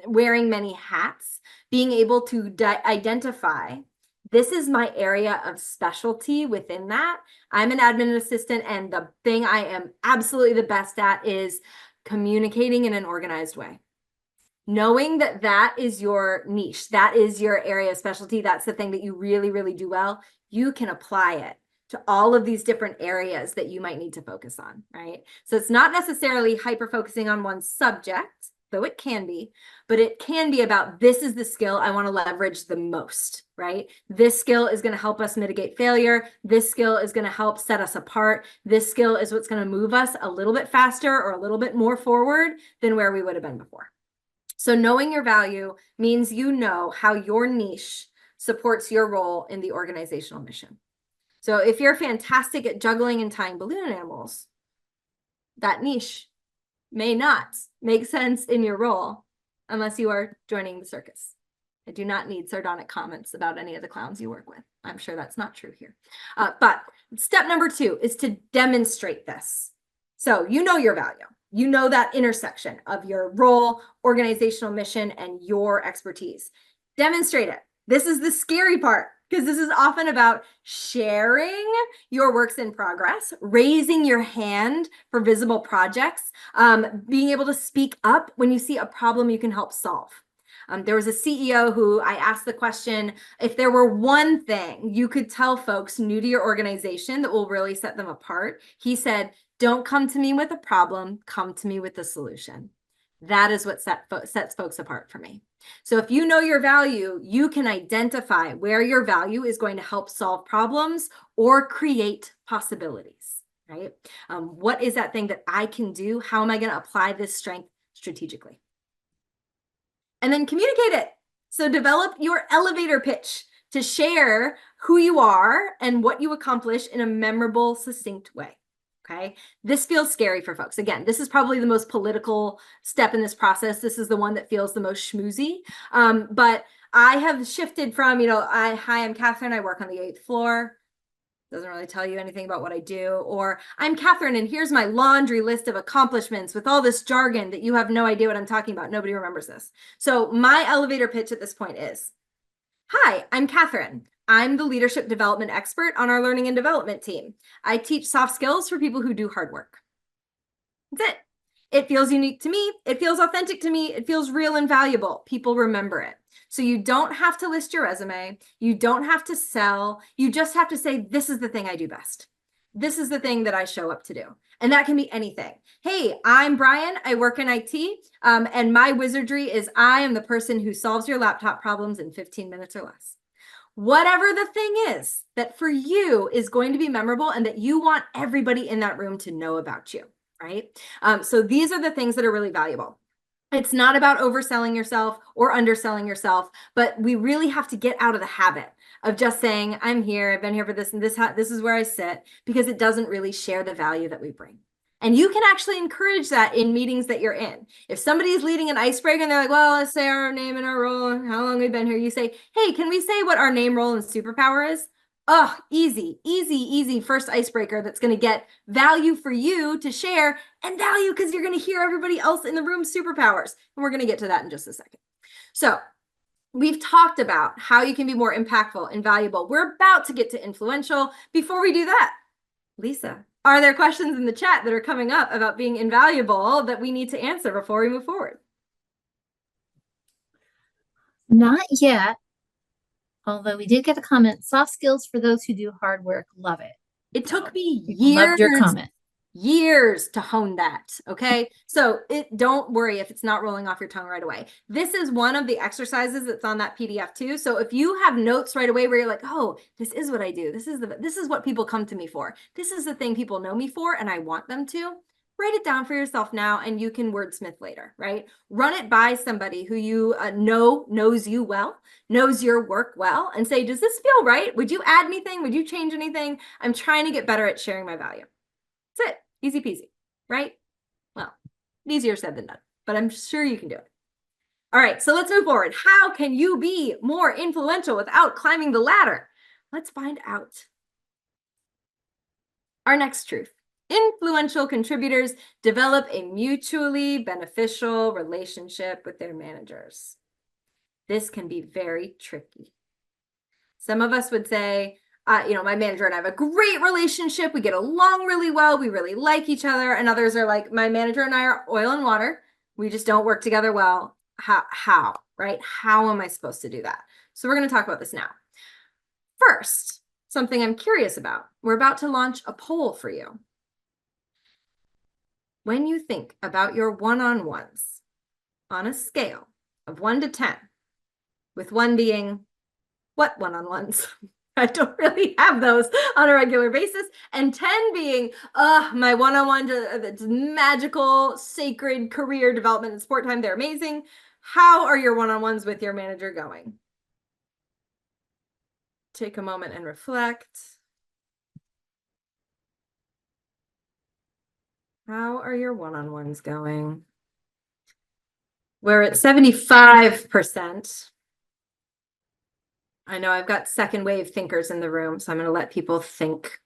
wearing many hats, being able to identify this is my area of specialty within that. I'm an admin assistant, and the thing I am absolutely the best at is communicating in an organized way. Knowing that that is your niche, that is your area of specialty, that's the thing that you really, really do well, you can apply it to all of these different areas that you might need to focus on, right? So it's not necessarily hyper-focusing on one subject, though it can be, but it can be about this is the skill I want to leverage the most, right? This skill is going to help us mitigate failure. This skill is going to help set us apart. This skill is what's going to move us a little bit faster or a little bit more forward than where we would have been before. So knowing your value means you know how your niche supports your role in the organizational mission. So if you're fantastic at juggling and tying balloon animals, that niche may not make sense in your role unless you are joining the circus. I do not need sardonic comments about any of the clowns you work with. I'm sure that's not true here. But step number 2 is to demonstrate this. So you know your value. You know that intersection of your role, organizational mission, and your expertise. Demonstrate it. This is the scary part, because this is often about sharing your works in progress, raising your hand for visible projects, being able to speak up when you see a problem you can help solve. There was a CEO who I asked the question, if there were one thing you could tell folks new to your organization that will really set them apart, he said, don't come to me with a problem, come to me with a solution. That is what sets folks apart for me. So if you know your value, you can identify where your value is going to help solve problems or create possibilities, right? What is that thing that I can do? How am I going to apply this strength strategically? And then communicate it. So develop your elevator pitch to share who you are and what you accomplish in a memorable, succinct way. Okay. This feels scary for folks. Again, this is probably the most political step in this process. This is the one that feels the most schmoozy. But I have shifted from, hi, I'm Catherine. I work on the 8th floor. Doesn't really tell you anything about what I do. Or I'm Catherine, and here's my laundry list of accomplishments with all this jargon that you have no idea what I'm talking about. Nobody remembers this. So my elevator pitch at this point is, hi, I'm Catherine. I'm the leadership development expert on our learning and development team. I teach soft skills for people who do hard work. That's it. It feels unique to me. It feels authentic to me. It feels real and valuable. People remember it. So you don't have to list your resume. You don't have to sell. You just have to say, this is the thing I do best. This is the thing that I show up to do. And that can be anything. Hey, I'm Brian. I work in IT. And my wizardry is I am the person who solves your laptop problems in 15 minutes or less. Whatever the thing is that for you is going to be memorable and that you want everybody in that room to know about you, right? So these are the things that are really valuable. It's not about overselling yourself or underselling yourself, but we really have to get out of the habit of just saying, I'm here, I've been here for this, and this is where I sit, because it doesn't really share the value that we bring. And you can actually encourage that in meetings that you're in. If somebody is leading an icebreaker and they're like, well, let's say our name and our role and how long we've been here, you say, hey, can we say what our name, role, and superpower is? Oh, easy first icebreaker that's going to get value for you to share, and value because you're going to hear everybody else in the room superpowers. And we're going to get to that in just a second. So we've talked about how you can be more impactful and valuable. We're about to get to influential. Before we do that, Lisa, are there questions in the chat that are coming up about being invaluable that we need to answer before we move forward? Not yet. Although we did get a comment, soft skills for those who do hard work. Love it. It took me Loved your comment. years to hone that. Okay. So don't worry if it's not rolling off your tongue right away. This is one of the exercises that's on that PDF too. So if you have notes right away where you're like, oh, this is what I do. This is what people come to me for. This is the thing people know me for, and I want them to. Write it down for yourself now, and you can wordsmith later, right? Run it by somebody who you knows you well, knows your work well, and say, does this feel right? Would you add anything? Would you change anything? I'm trying to get better at sharing my value. That's it. Easy peasy, right? Well, easier said than done, but I'm sure you can do it. All right, so let's move forward. How can you be more influential without climbing the ladder? Let's find out. Our next truth. Influential contributors develop a mutually beneficial relationship with their managers. This can be very tricky. Some of us would say, my manager and I have a great relationship. We get along really well. We really like each other. And others are like, my manager and I are oil and water. We just don't work together well. How, right? How am I supposed to do that? So we're going to talk about this now. First, something I'm curious about. We're about to launch a poll for you. When you think about your one-on-ones on a scale of 1 to 10, with 1 being what one-on-ones? I don't really have those on a regular basis. And 10 being, my one-on-one, it's magical, sacred career development and sport time. They're amazing. How are your one-on-ones with your manager going? Take a moment and reflect. How are your one-on-ones going? We're at 75%. I know I've got second wave thinkers in the room, so I'm going to let people think.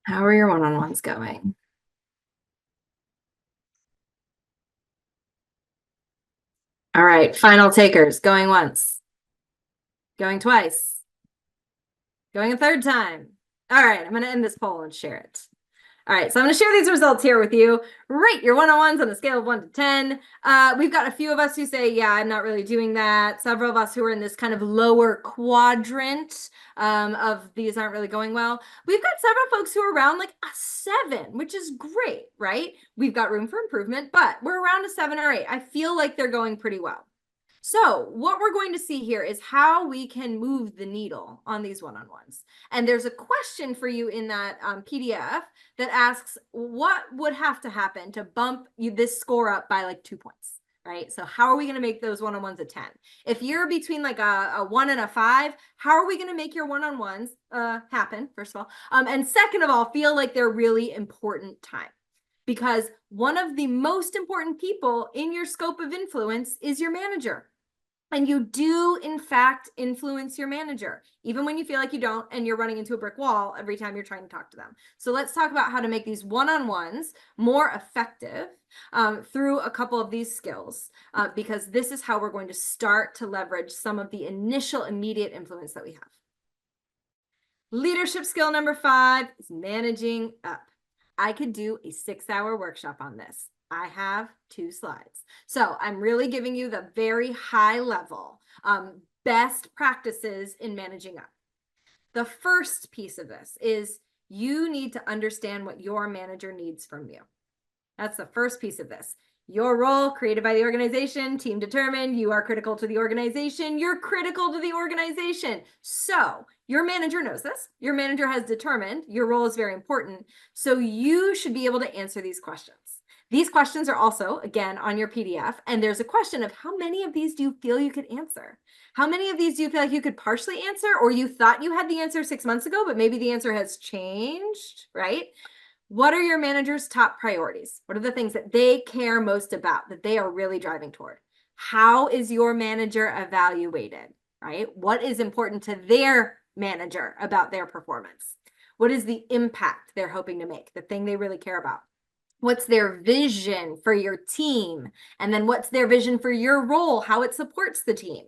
How are your one-on-ones going? All right, final takers, going once, going twice, going a third time. All right, I'm going to end this poll and share it. All right, so I'm going to share these results here with you. Rate your one-on-ones on a scale of 1 to 10. We've got a few of us who say, yeah, I'm not really doing that. Several of us who are in this kind of lower quadrant of these aren't really going well. We've got several folks who are around like a 7, which is great, right? We've got room for improvement, but we're around a 7 or 8. I feel like they're going pretty well. So what we're going to see here is how we can move the needle on these one-on-ones. And there's a question for you in that PDF that asks, what would have to happen to bump this score up by like 2 points, right? So how are we going to make those one-on-ones a 10? If you're between like a 1 and a 5, how are we going to make your one-on-ones happen, first of all? And second of all, feel like they're really important time. Because one of the most important people in your scope of influence is your manager. And you do, in fact, influence your manager, even when you feel like you don't and you're running into a brick wall every time you're trying to talk to them. So let's talk about how to make these one-on-ones more effective through a couple of these skills, because this is how we're going to start to leverage some of the initial immediate influence that we have. Leadership skill number 5 is managing up. I could do a 6-hour workshop on this. I have 2 slides. So I'm really giving you the very high level best practices in managing up. The first piece of this is you need to understand what your manager needs from you. That's the first piece of this. Your role created by the organization, team determined, you are critical to the organization, you're critical to the organization. So your manager knows this. Your manager has determined your role is very important. So you should be able to answer these questions. These questions are also, again, on your PDF. And there's a question of how many of these do you feel you could answer? How many of these do you feel like you could partially answer, or you thought you had the answer 6 months ago, but maybe the answer has changed, right? What are your manager's top priorities? What are the things that they care most about, that they are really driving toward? How is your manager evaluated, right? What is important to their manager about their performance? What is the impact they're hoping to make, the thing they really care about? What's their vision for your team? And then what's their vision for your role, how it supports the team?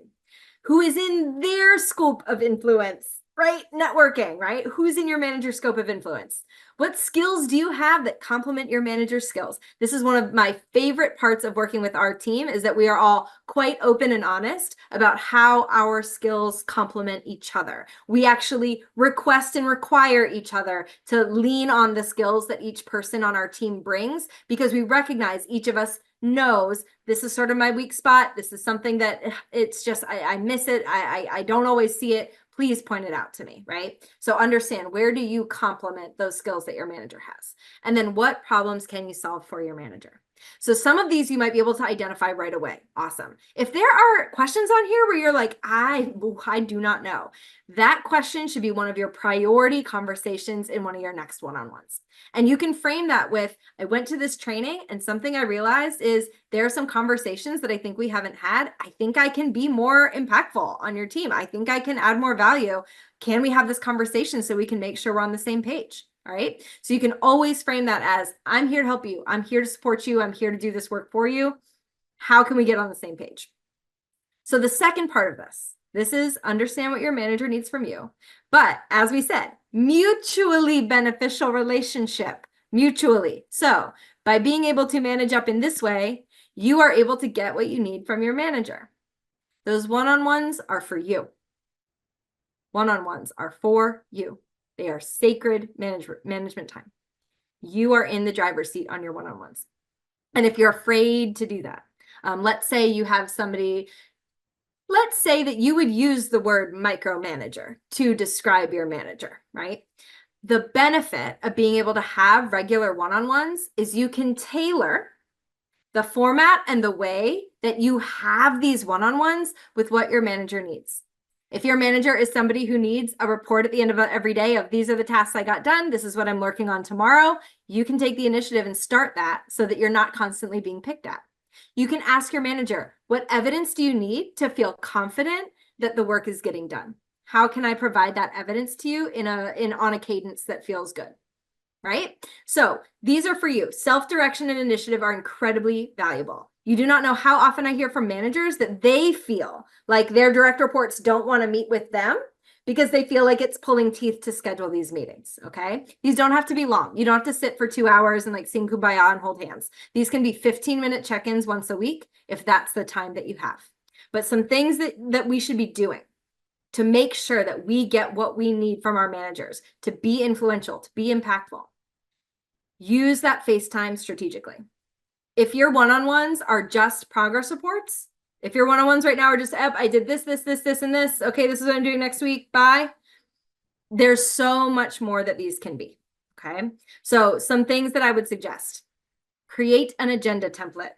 Who is in their scope of influence, right? Networking, right? Who's in your manager's scope of influence? What skills do you have that complement your manager's skills? This is one of my favorite parts of working with our team, is that we are all quite open and honest about how our skills complement each other. We actually request and require each other to lean on the skills that each person on our team brings, because we recognize each of us knows this is sort of my weak spot. This is something that it's just, I miss it. I don't always see it. Please point it out to me, right? So understand, where do you complement those skills that your manager has? And then what problems can you solve for your manager? So some of these you might be able to identify right away. Awesome. If there are questions on here where you're like, I do not know, that question should be one of your priority conversations in one of your next one-on-ones. And you can frame that with, I went to this training and something I realized is there are some conversations that I think we haven't had. I think I can be more impactful on your team. I think I can add more value. Can we have this conversation so we can make sure we're on the same page? All right. So you can always frame that as, I'm here to help you. I'm here to support you. I'm here to do this work for you. How can we get on the same page? So the second part of this is understand what your manager needs from you. But as we said, mutually beneficial relationship, mutually. So by being able to manage up in this way, you are able to get what you need from your manager. Those one-on-ones are for you. One-on-ones are for you. They are sacred management time. You are in the driver's seat on your one-on-ones. And if you're afraid to do that, let's say you have somebody, let's say that you would use the word micromanager to describe your manager, right? The benefit of being able to have regular one-on-ones is you can tailor the format and the way that you have these one-on-ones with what your manager needs. If your manager is somebody who needs a report at the end of every day of, these are the tasks I got done, this is what I'm working on tomorrow, you can take the initiative and start that so that you're not constantly being picked at. You can ask your manager, what evidence do you need to feel confident that the work is getting done? How can I provide that evidence to you on a cadence that feels good? Right? So these are for you. Self-direction and initiative are incredibly valuable. You do not know how often I hear from managers that they feel like their direct reports don't want to meet with them because they feel like it's pulling teeth to schedule these meetings. Okay. These don't have to be long. You don't have to sit for 2 hours and like sing kumbaya and hold hands. These can be 15-minute check-ins once a week if that's the time that you have. But some things that we should be doing to make sure that we get what we need from our managers to be influential, to be impactful. Use that FaceTime strategically. If your one-on-ones are just progress reports, if your one-on-ones right now are just, I did this, and this. Okay, this is what I'm doing next week. Bye. There's so much more that these can be. Okay. So some things that I would suggest: create an agenda template,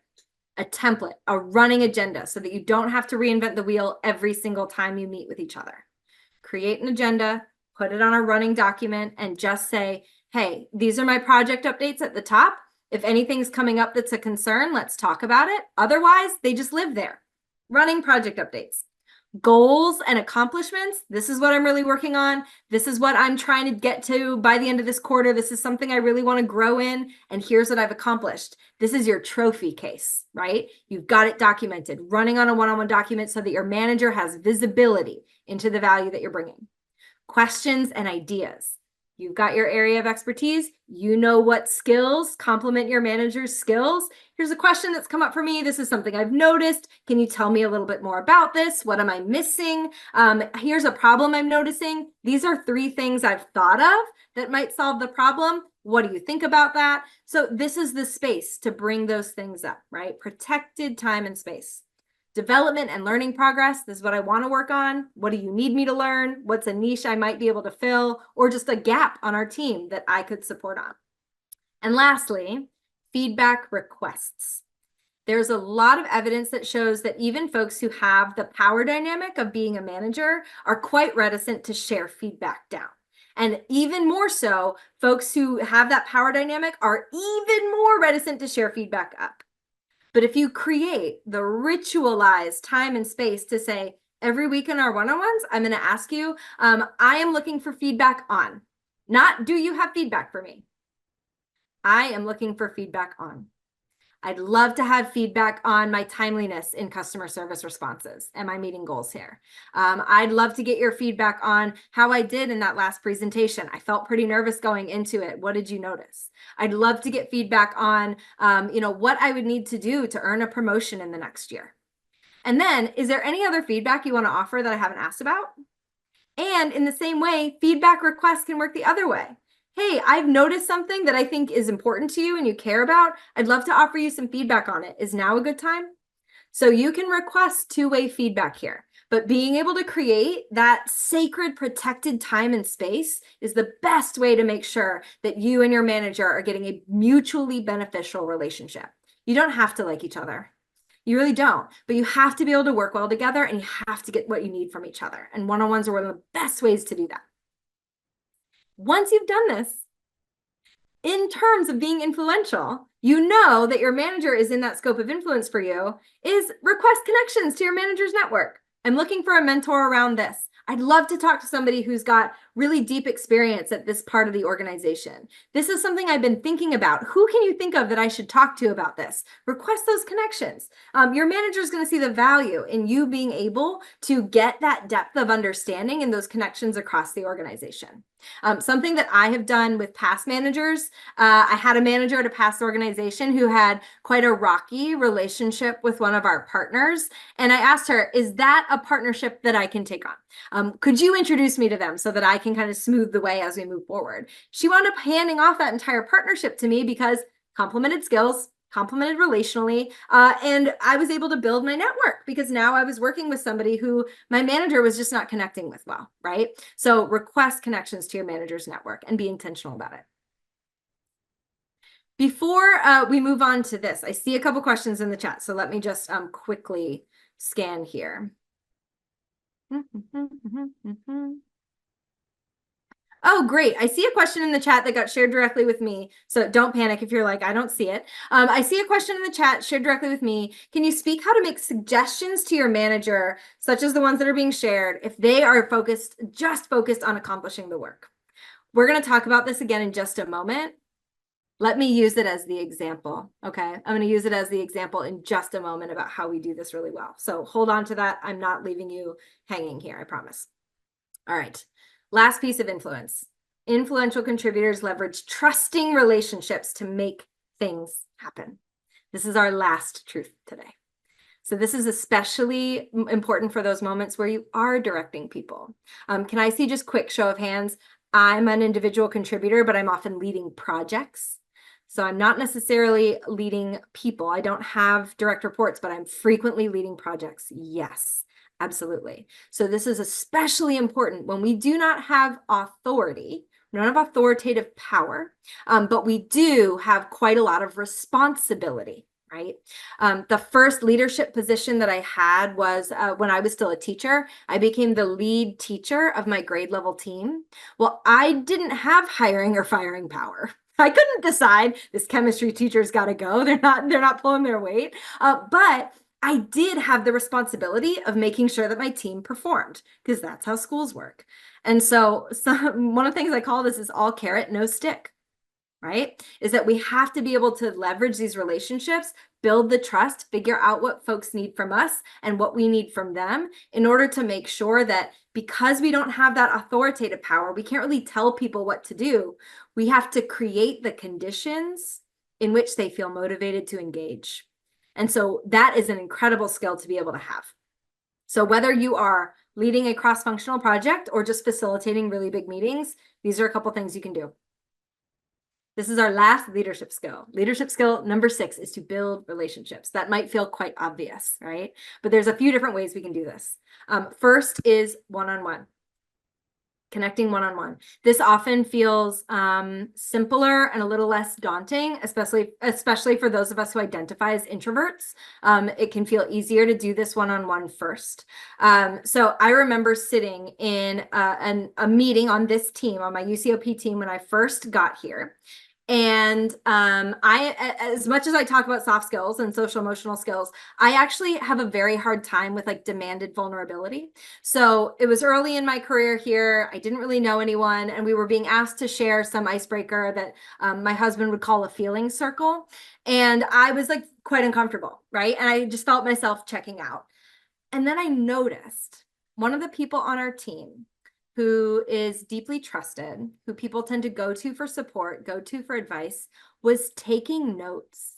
a running agenda so that you don't have to reinvent the wheel every single time you meet with each other. Create an agenda, put it on a running document, and just say, hey, these are my project updates at the top. If anything's coming up that's a concern, let's talk about it. Otherwise, they just live there. Running project updates. Goals and accomplishments. This is what I'm really working on. This is what I'm trying to get to by the end of this quarter. This is something I really want to grow in. And here's what I've accomplished. This is your trophy case, right? You've got it documented, running on a one-on-one document so that your manager has visibility into the value that you're bringing. Questions and ideas. You've got your area of expertise. You know what skills complement your manager's skills. Here's a question that's come up for me. This is something I've noticed. Can you tell me a little bit more about this? What am I missing? Here's a problem I'm noticing. These are 3 things I've thought of that might solve the problem. What do you think about that? So this is the space to bring those things up, right? Protected time and space. Development and learning progress. This is what I want to work on. What do you need me to learn? What's a niche I might be able to fill, or just a gap on our team that I could support on? And lastly, feedback requests. There's a lot of evidence that shows that even folks who have the power dynamic of being a manager are quite reticent to share feedback down. And even more so, folks who have that power dynamic are even more reticent to share feedback up. But if you create the ritualized time and space to say, every week in our one-on-ones, I'm going to ask you, I am looking for feedback on, not do you have feedback for me? I am looking for feedback on. I'd love to have feedback on my timeliness in customer service responses. Am I meeting goals here? I'd love to get your feedback on how I did in that last presentation. I felt pretty nervous going into it. What did you notice? I'd love to get feedback on, what I would need to do to earn a promotion in the next year. And then, is there any other feedback you want to offer that I haven't asked about? And in the same way, feedback requests can work the other way. Hey, I've noticed something that I think is important to you and you care about. I'd love to offer you some feedback on it. Is now a good time? So you can request 2-way feedback here, but being able to create that sacred protected time and space is the best way to make sure that you and your manager are getting a mutually beneficial relationship. You don't have to like each other. You really don't, but you have to be able to work well together and you have to get what you need from each other. And one-on-ones are one of the best ways to do that. Once you've done this, in terms of being influential, you know that your manager is in that scope of influence for you, is request connections to your manager's network. I'm looking for a mentor around this. I'd love to talk to somebody who's got really deep experience at this part of the organization. This is something I've been thinking about. Who can you think of that I should talk to about this? Request those connections. Your manager is going to see the value in you being able to get that depth of understanding and those connections across the organization. Something that I have done with past managers, I had a manager at a past organization who had quite a rocky relationship with one of our partners. And I asked her, is that a partnership that I can take on? Could you introduce me to them so that I can kind of smooth the way as we move forward? She wound up handing off that entire partnership to me because complemented skills, complemented relationally, and I was able to build my network because now I was working with somebody who my manager was just not connecting with well, right? So request connections to your manager's network and be intentional about it. Before we move on to this, I see a couple questions in the chat, so let me just quickly scan here. Oh, great. I see a question in the chat that got shared directly with me. So don't panic if you're like, I don't see it. I see a question in the chat shared directly with me. Can you speak how to make suggestions to your manager, such as the ones that are being shared, if they are just focused on accomplishing the work? We're going to talk about this again in just a moment. Let me use it as the example. Okay. I'm going to use it as the example in just a moment about how we do this really well. So hold on to that. I'm not leaving you hanging here, I promise. All right. Last piece of influence. Influential contributors leverage trusting relationships to make things happen. This is our last truth today. So this is especially important for those moments where you are directing people. Can I see just quick show of hands? I'm an individual contributor, but I'm often leading projects. So I'm not necessarily leading people. I don't have direct reports, but I'm frequently leading projects. Yes. Absolutely. So this is especially important when we do not have authority. We don't have authoritative power, but we do have quite a lot of responsibility, right? The first leadership position that I had was when I was still a teacher. I became the lead teacher of my grade level team. Well, I didn't have hiring or firing power. I couldn't decide this chemistry teacher's got to go. They're not pulling their weight, but I did have the responsibility of making sure that my team performed, because that's how schools work. And so one of the things I call this is all carrot, no stick, right? Is that we have to be able to leverage these relationships, build the trust, figure out what folks need from us and what we need from them in order to make sure that because we don't have that authoritative power, we can't really tell people what to do. We have to create the conditions in which they feel motivated to engage. And so that is an incredible skill to be able to have. So whether you are leading a cross-functional project or just facilitating really big meetings, these are a couple things you can do. This is our last leadership skill. Leadership skill number 6 is to build relationships. That might feel quite obvious, right? But there's a few different ways we can do this. First is one-on-one. Connecting one-on-one. This often feels simpler and a little less daunting, especially for those of us who identify as introverts. It can feel easier to do this one-on-one first. So I remember sitting in a meeting on this team, on my UCOP team, when I first got here. And as much as I talk about soft skills and social emotional skills, I actually have a very hard time with like demanded vulnerability. So it was early in my career here. I didn't really know anyone, and we were being asked to share some icebreaker that my husband would call a feeling circle. And I was like quite uncomfortable, right? And I just felt myself checking out. And then I noticed one of the people on our team who is deeply trusted, who people tend to go to for support, go to for advice, was taking notes.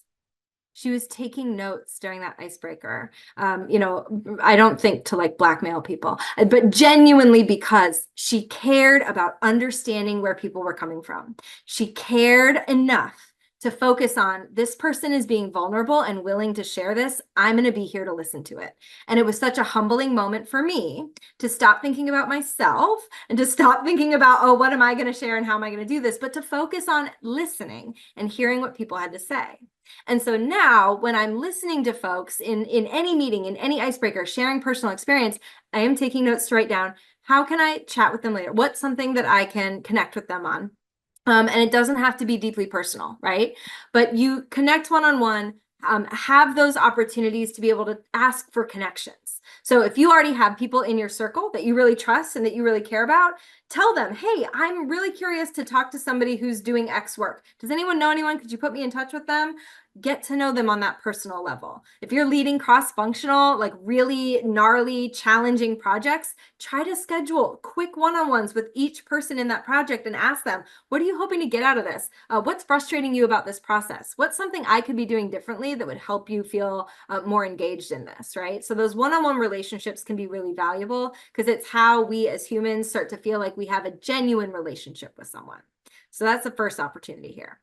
She was taking notes during that icebreaker. I don't think to like blackmail people, but genuinely because she cared about understanding where people were coming from. She cared enough to focus on, this person is being vulnerable and willing to share this. I'm going to be here to listen to it. And it was such a humbling moment for me to stop thinking about myself and to stop thinking about, oh, what am I going to share and how am I going to do this? But to focus on listening and hearing what people had to say. And so now when I'm listening to folks in any meeting, in any icebreaker, sharing personal experience, I am taking notes to write down, how can I chat with them later? What's something that I can connect with them on? And it doesn't have to be deeply personal, right? But you connect one-on-one, have those opportunities to be able to ask for connections. So if you already have people in your circle that you really trust and that you really care about, tell them, hey, I'm really curious to talk to somebody who's doing X work. Does anyone know anyone? Could you put me in touch with them? Get to know them on that personal level. If you're leading cross-functional, like really gnarly, challenging projects, try to schedule quick one-on-ones with each person in that project and ask them, what are you hoping to get out of this? What's frustrating you about this process? What's something I could be doing differently that would help you feel more engaged in this, right? So those one-on-one relationships can be really valuable because it's how we as humans start to feel like we have a genuine relationship with someone. So that's the first opportunity here.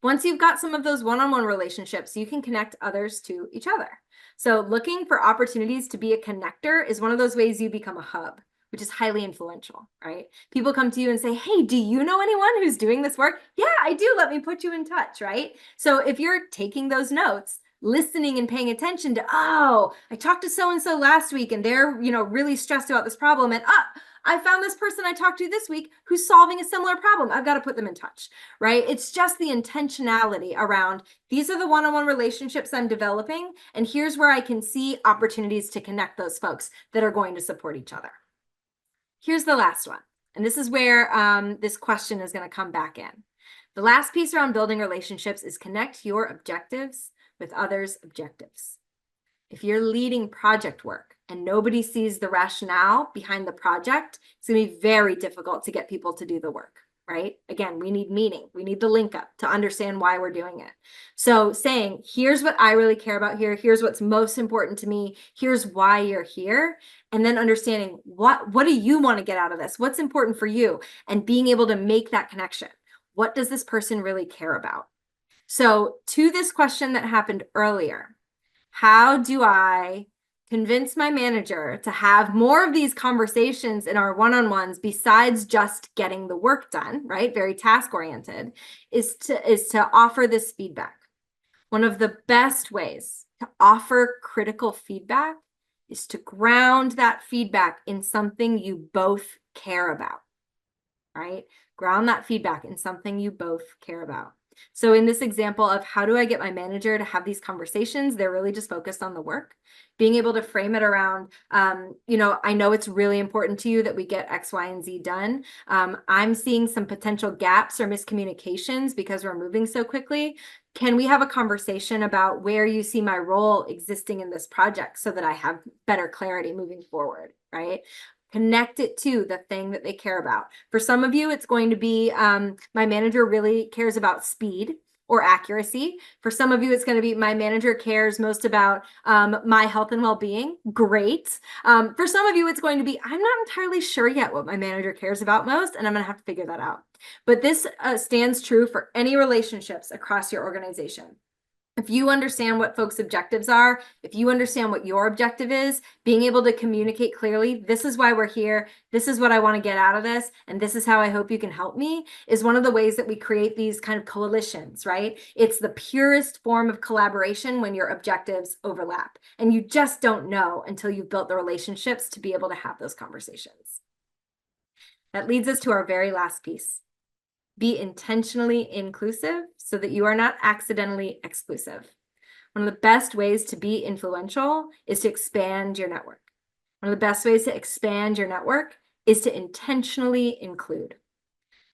Once you've got some of those one-on-one relationships, you can connect others to each other. So looking for opportunities to be a connector is one of those ways you become a hub, which is highly influential, right? People come to you and say, hey, do you know anyone who's doing this work? Yeah, I do. Let me put you in touch, right? So if you're taking those notes, listening and paying attention to, oh, I talked to so-and-so last week and they're, really stressed about this problem. And I found this person I talked to this week who's solving a similar problem. I've got to put them in touch, right? It's just the intentionality around these are the one-on-one relationships I'm developing, and here's where I can see opportunities to connect those folks that are going to support each other. Here's the last one, and this is where this question is going to come back in. The last piece around building relationships is connect your objectives with others' objectives. If you're leading project work and nobody sees the rationale behind the project, it's going to be very difficult to get people to do the work, right? Again, we need meaning. We need the link up to understand why we're doing it. So saying, here's what I really care about here. Here's what's most important to me. Here's why you're here. And then understanding what do you want to get out of this? What's important for you? And being able to make that connection. What does this person really care about? So to this question that happened earlier, how do I convince my manager to have more of these conversations in our one-on-ones besides just getting the work done, right? Very task-oriented, is to offer this feedback. One of the best ways to offer critical feedback is to ground that feedback in something you both care about, right? Ground that feedback in something you both care about. So in this example of how do I get my manager to have these conversations, they're really just focused on the work, being able to frame it around, I know it's really important to you that we get X, Y, and Z done. I'm seeing some potential gaps or miscommunications because we're moving so quickly. Can we have a conversation about where you see my role existing in this project so that I have better clarity moving forward, right? Connect it to the thing that they care about. For some of you, it's going to be my manager really cares about speed or accuracy. For some of you, it's going to be my manager cares most about my health and well-being. Great. For some of you, it's going to be I'm not entirely sure yet what my manager cares about most, and I'm going to have to figure that out. But this stands true for any relationships across your organization. If you understand what folks' objectives are, if you understand what your objective is, being able to communicate clearly, this is why we're here, this is what I want to get out of this, and this is how I hope you can help me, is one of the ways that we create these kind of coalitions, right? It's the purest form of collaboration when your objectives overlap. And you just don't know until you've built the relationships to be able to have those conversations. That leads us to our very last piece. Be intentionally inclusive so that you are not accidentally exclusive. One of the best ways to be influential is to expand your network. One of the best ways to expand your network is to intentionally include.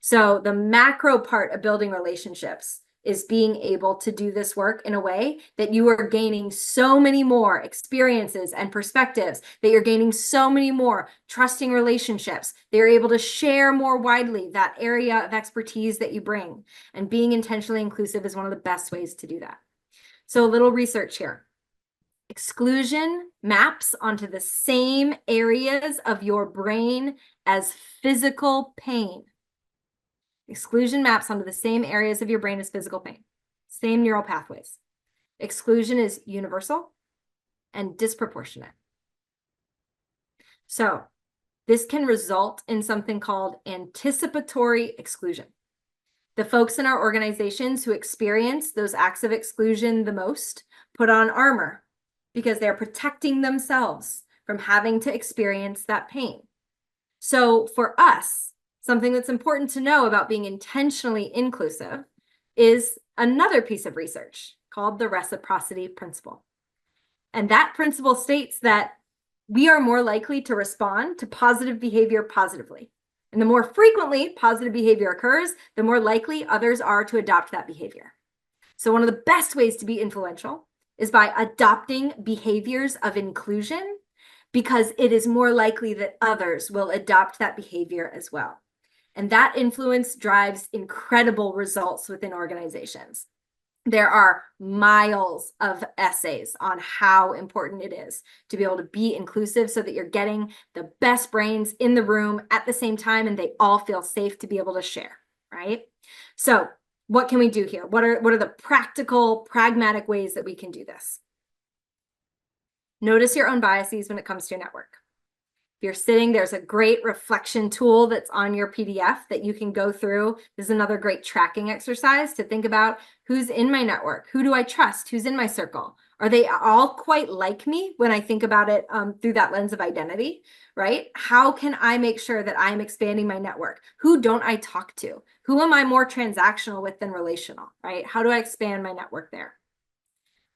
So the macro part of building relationships is being able to do this work in a way that you are gaining so many more experiences and perspectives, that you're gaining so many more trusting relationships, that you're able to share more widely that area of expertise that you bring. And being intentionally inclusive is one of the best ways to do that. So a little research here. Exclusion maps onto the same areas of your brain as physical pain. Exclusion maps onto the same areas of your brain as physical pain, same neural pathways. Exclusion is universal and disproportionate. So this can result in something called anticipatory exclusion. The folks in our organizations who experience those acts of exclusion the most put on armor because they're protecting themselves from having to experience that pain. So for us, something that's important to know about being intentionally inclusive is another piece of research called the reciprocity principle. And that principle states that we are more likely to respond to positive behavior positively. And the more frequently positive behavior occurs, the more likely others are to adopt that behavior. So one of the best ways to be influential is by adopting behaviors of inclusion, because it is more likely that others will adopt that behavior as well. And that influence drives incredible results within organizations. There are miles of essays on how important it is to be able to be inclusive so that you're getting the best brains in the room at the same time and they all feel safe to be able to share, right? So what can we do here? What are the practical, pragmatic ways that we can do this? Notice your own biases when it comes to your network. If you're sitting, there's a great reflection tool that's on your PDF that you can go through. This is another great tracking exercise to think about who's in my network. Who do I trust? Who's in my circle? Are they all quite like me when I think about it through that lens of identity, right? How can I make sure that I'm expanding my network? Who don't I talk to? Who am I more transactional with than relational, right? How do I expand my network there?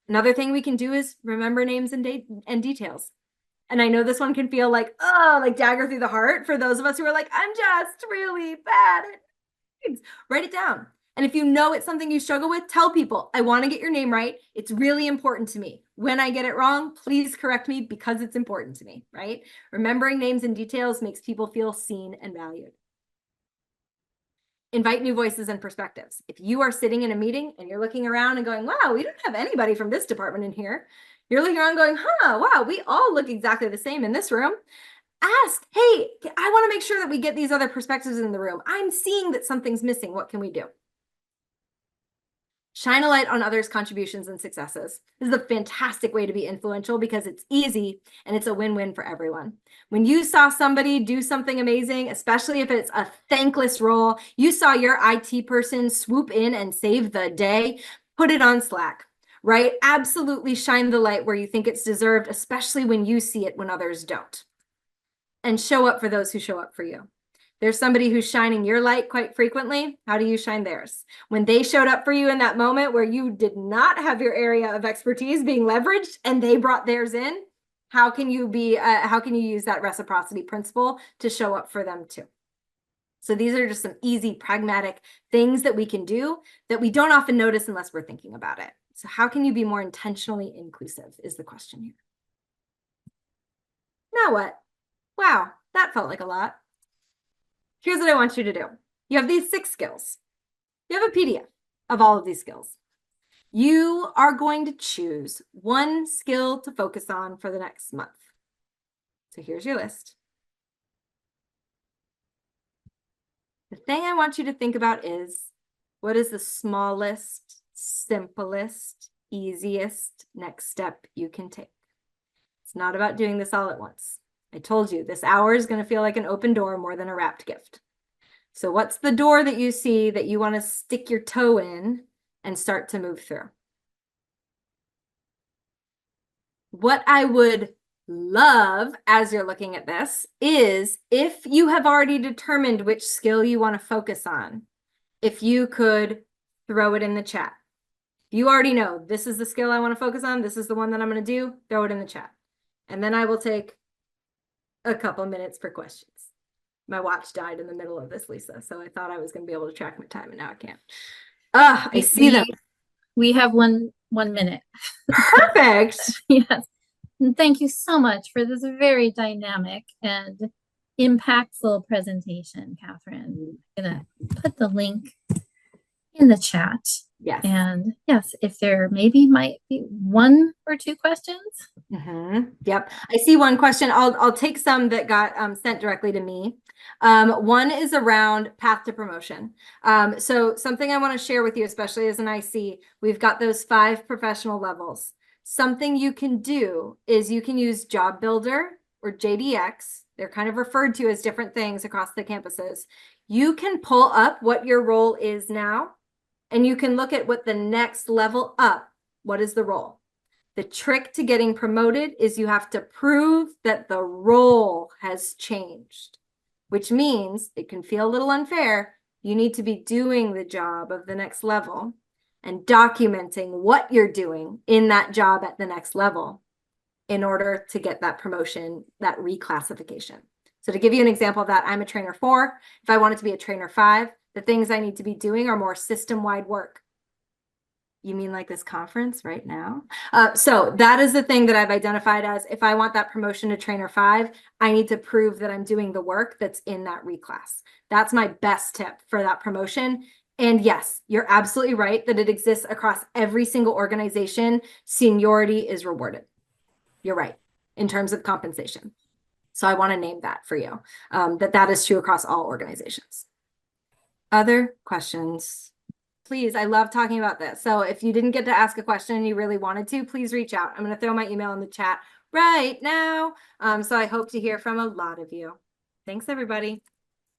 Another thing we can do is remember names and details. And I know this one can feel like, oh, like dagger through the heart for those of us who are like, I'm just really bad at names. Write it down. And if you know it's something you struggle with, tell people, I want to get your name right. It's really important to me. When I get it wrong, please correct me because it's important to me, right? Remembering names and details makes people feel seen and valued. Invite new voices and perspectives. If you are sitting in a meeting and you're looking around and going, wow, we don't have anybody from this department in here. You're looking around going, wow, we all look exactly the same in this room. Ask, hey, I want to make sure that we get these other perspectives in the room. I'm seeing that something's missing. What can we do? Shine a light on others' contributions and successes. This is a fantastic way to be influential because it's easy and it's a win-win for everyone. When you saw somebody do something amazing, especially if it's a thankless role, you saw your IT person swoop in and save the day, put it on Slack, right? Absolutely shine the light where you think it's deserved, especially when you see it when others don't. And show up for those who show up for you. There's somebody who's shining your light quite frequently. How do you shine theirs? When they showed up for you in that moment where you did not have your area of expertise being leveraged and they brought theirs in, how can you use that reciprocity principle to show up for them too? So these are just some easy, pragmatic things that we can do that we don't often notice unless we're thinking about it. So how can you be more intentionally inclusive is the question here. Now what? Wow, that felt like a lot. Here's what I want you to do. You have these 6 skills. You have a PDF of all of these skills. You are going to choose one skill to focus on for the next month. So here's your list. The thing I want you to think about is, what is the smallest, simplest, easiest next step you can take? It's not about doing this all at once. I told you this hour is going to feel like an open door more than a wrapped gift. So what's the door that you see that you want to stick your toe in and start to move through? What I would love as you're looking at this is if you have already determined which skill you want to focus on, if you could throw it in the chat. If you already know this is the skill I want to focus on, this is the one that I'm going to do, throw it in the chat. And then I will take a couple minutes for questions. My watch died in the middle of this, Lisa, so I thought I was going to be able to track my time, and now I can't. I see them. We have one minute. Perfect. Yes. And thank you so much for this very dynamic and impactful presentation, Catherine. I'm going to put the link in the chat. Yes. And yes, if there maybe might be 1 or 2 questions. Yep. I see one question. I'll take some that got sent directly to me. One is around path to promotion. So something I want to share with you, especially as an IC, we've got those 5 professional levels. Something you can do is you can use Job Builder or JDX. They're kind of referred to as different things across the campuses. You can pull up what your role is now, and you can look at what the next level up, what is the role? The trick to getting promoted is you have to prove that the role has changed, which means it can feel a little unfair. You need to be doing the job of the next level and documenting what you're doing in that job at the next level in order to get that promotion, that reclassification. So to give you an example of that, I'm a trainer 4. If I wanted to be a trainer 5, the things I need to be doing are more system-wide work. You mean like this conference right now? So that is the thing that I've identified as, if I want that promotion to trainer 5, I need to prove that I'm doing the work that's in that reclass. That's my best tip for that promotion. And yes, you're absolutely right that it exists across every single organization. Seniority is rewarded. You're right in terms of compensation. So I want to name that for you, that is true across all organizations. Other questions? Please, I love talking about this. So if you didn't get to ask a question and you really wanted to, please reach out. I'm going to throw my email in the chat right now. So I hope to hear from a lot of you. Thanks, everybody.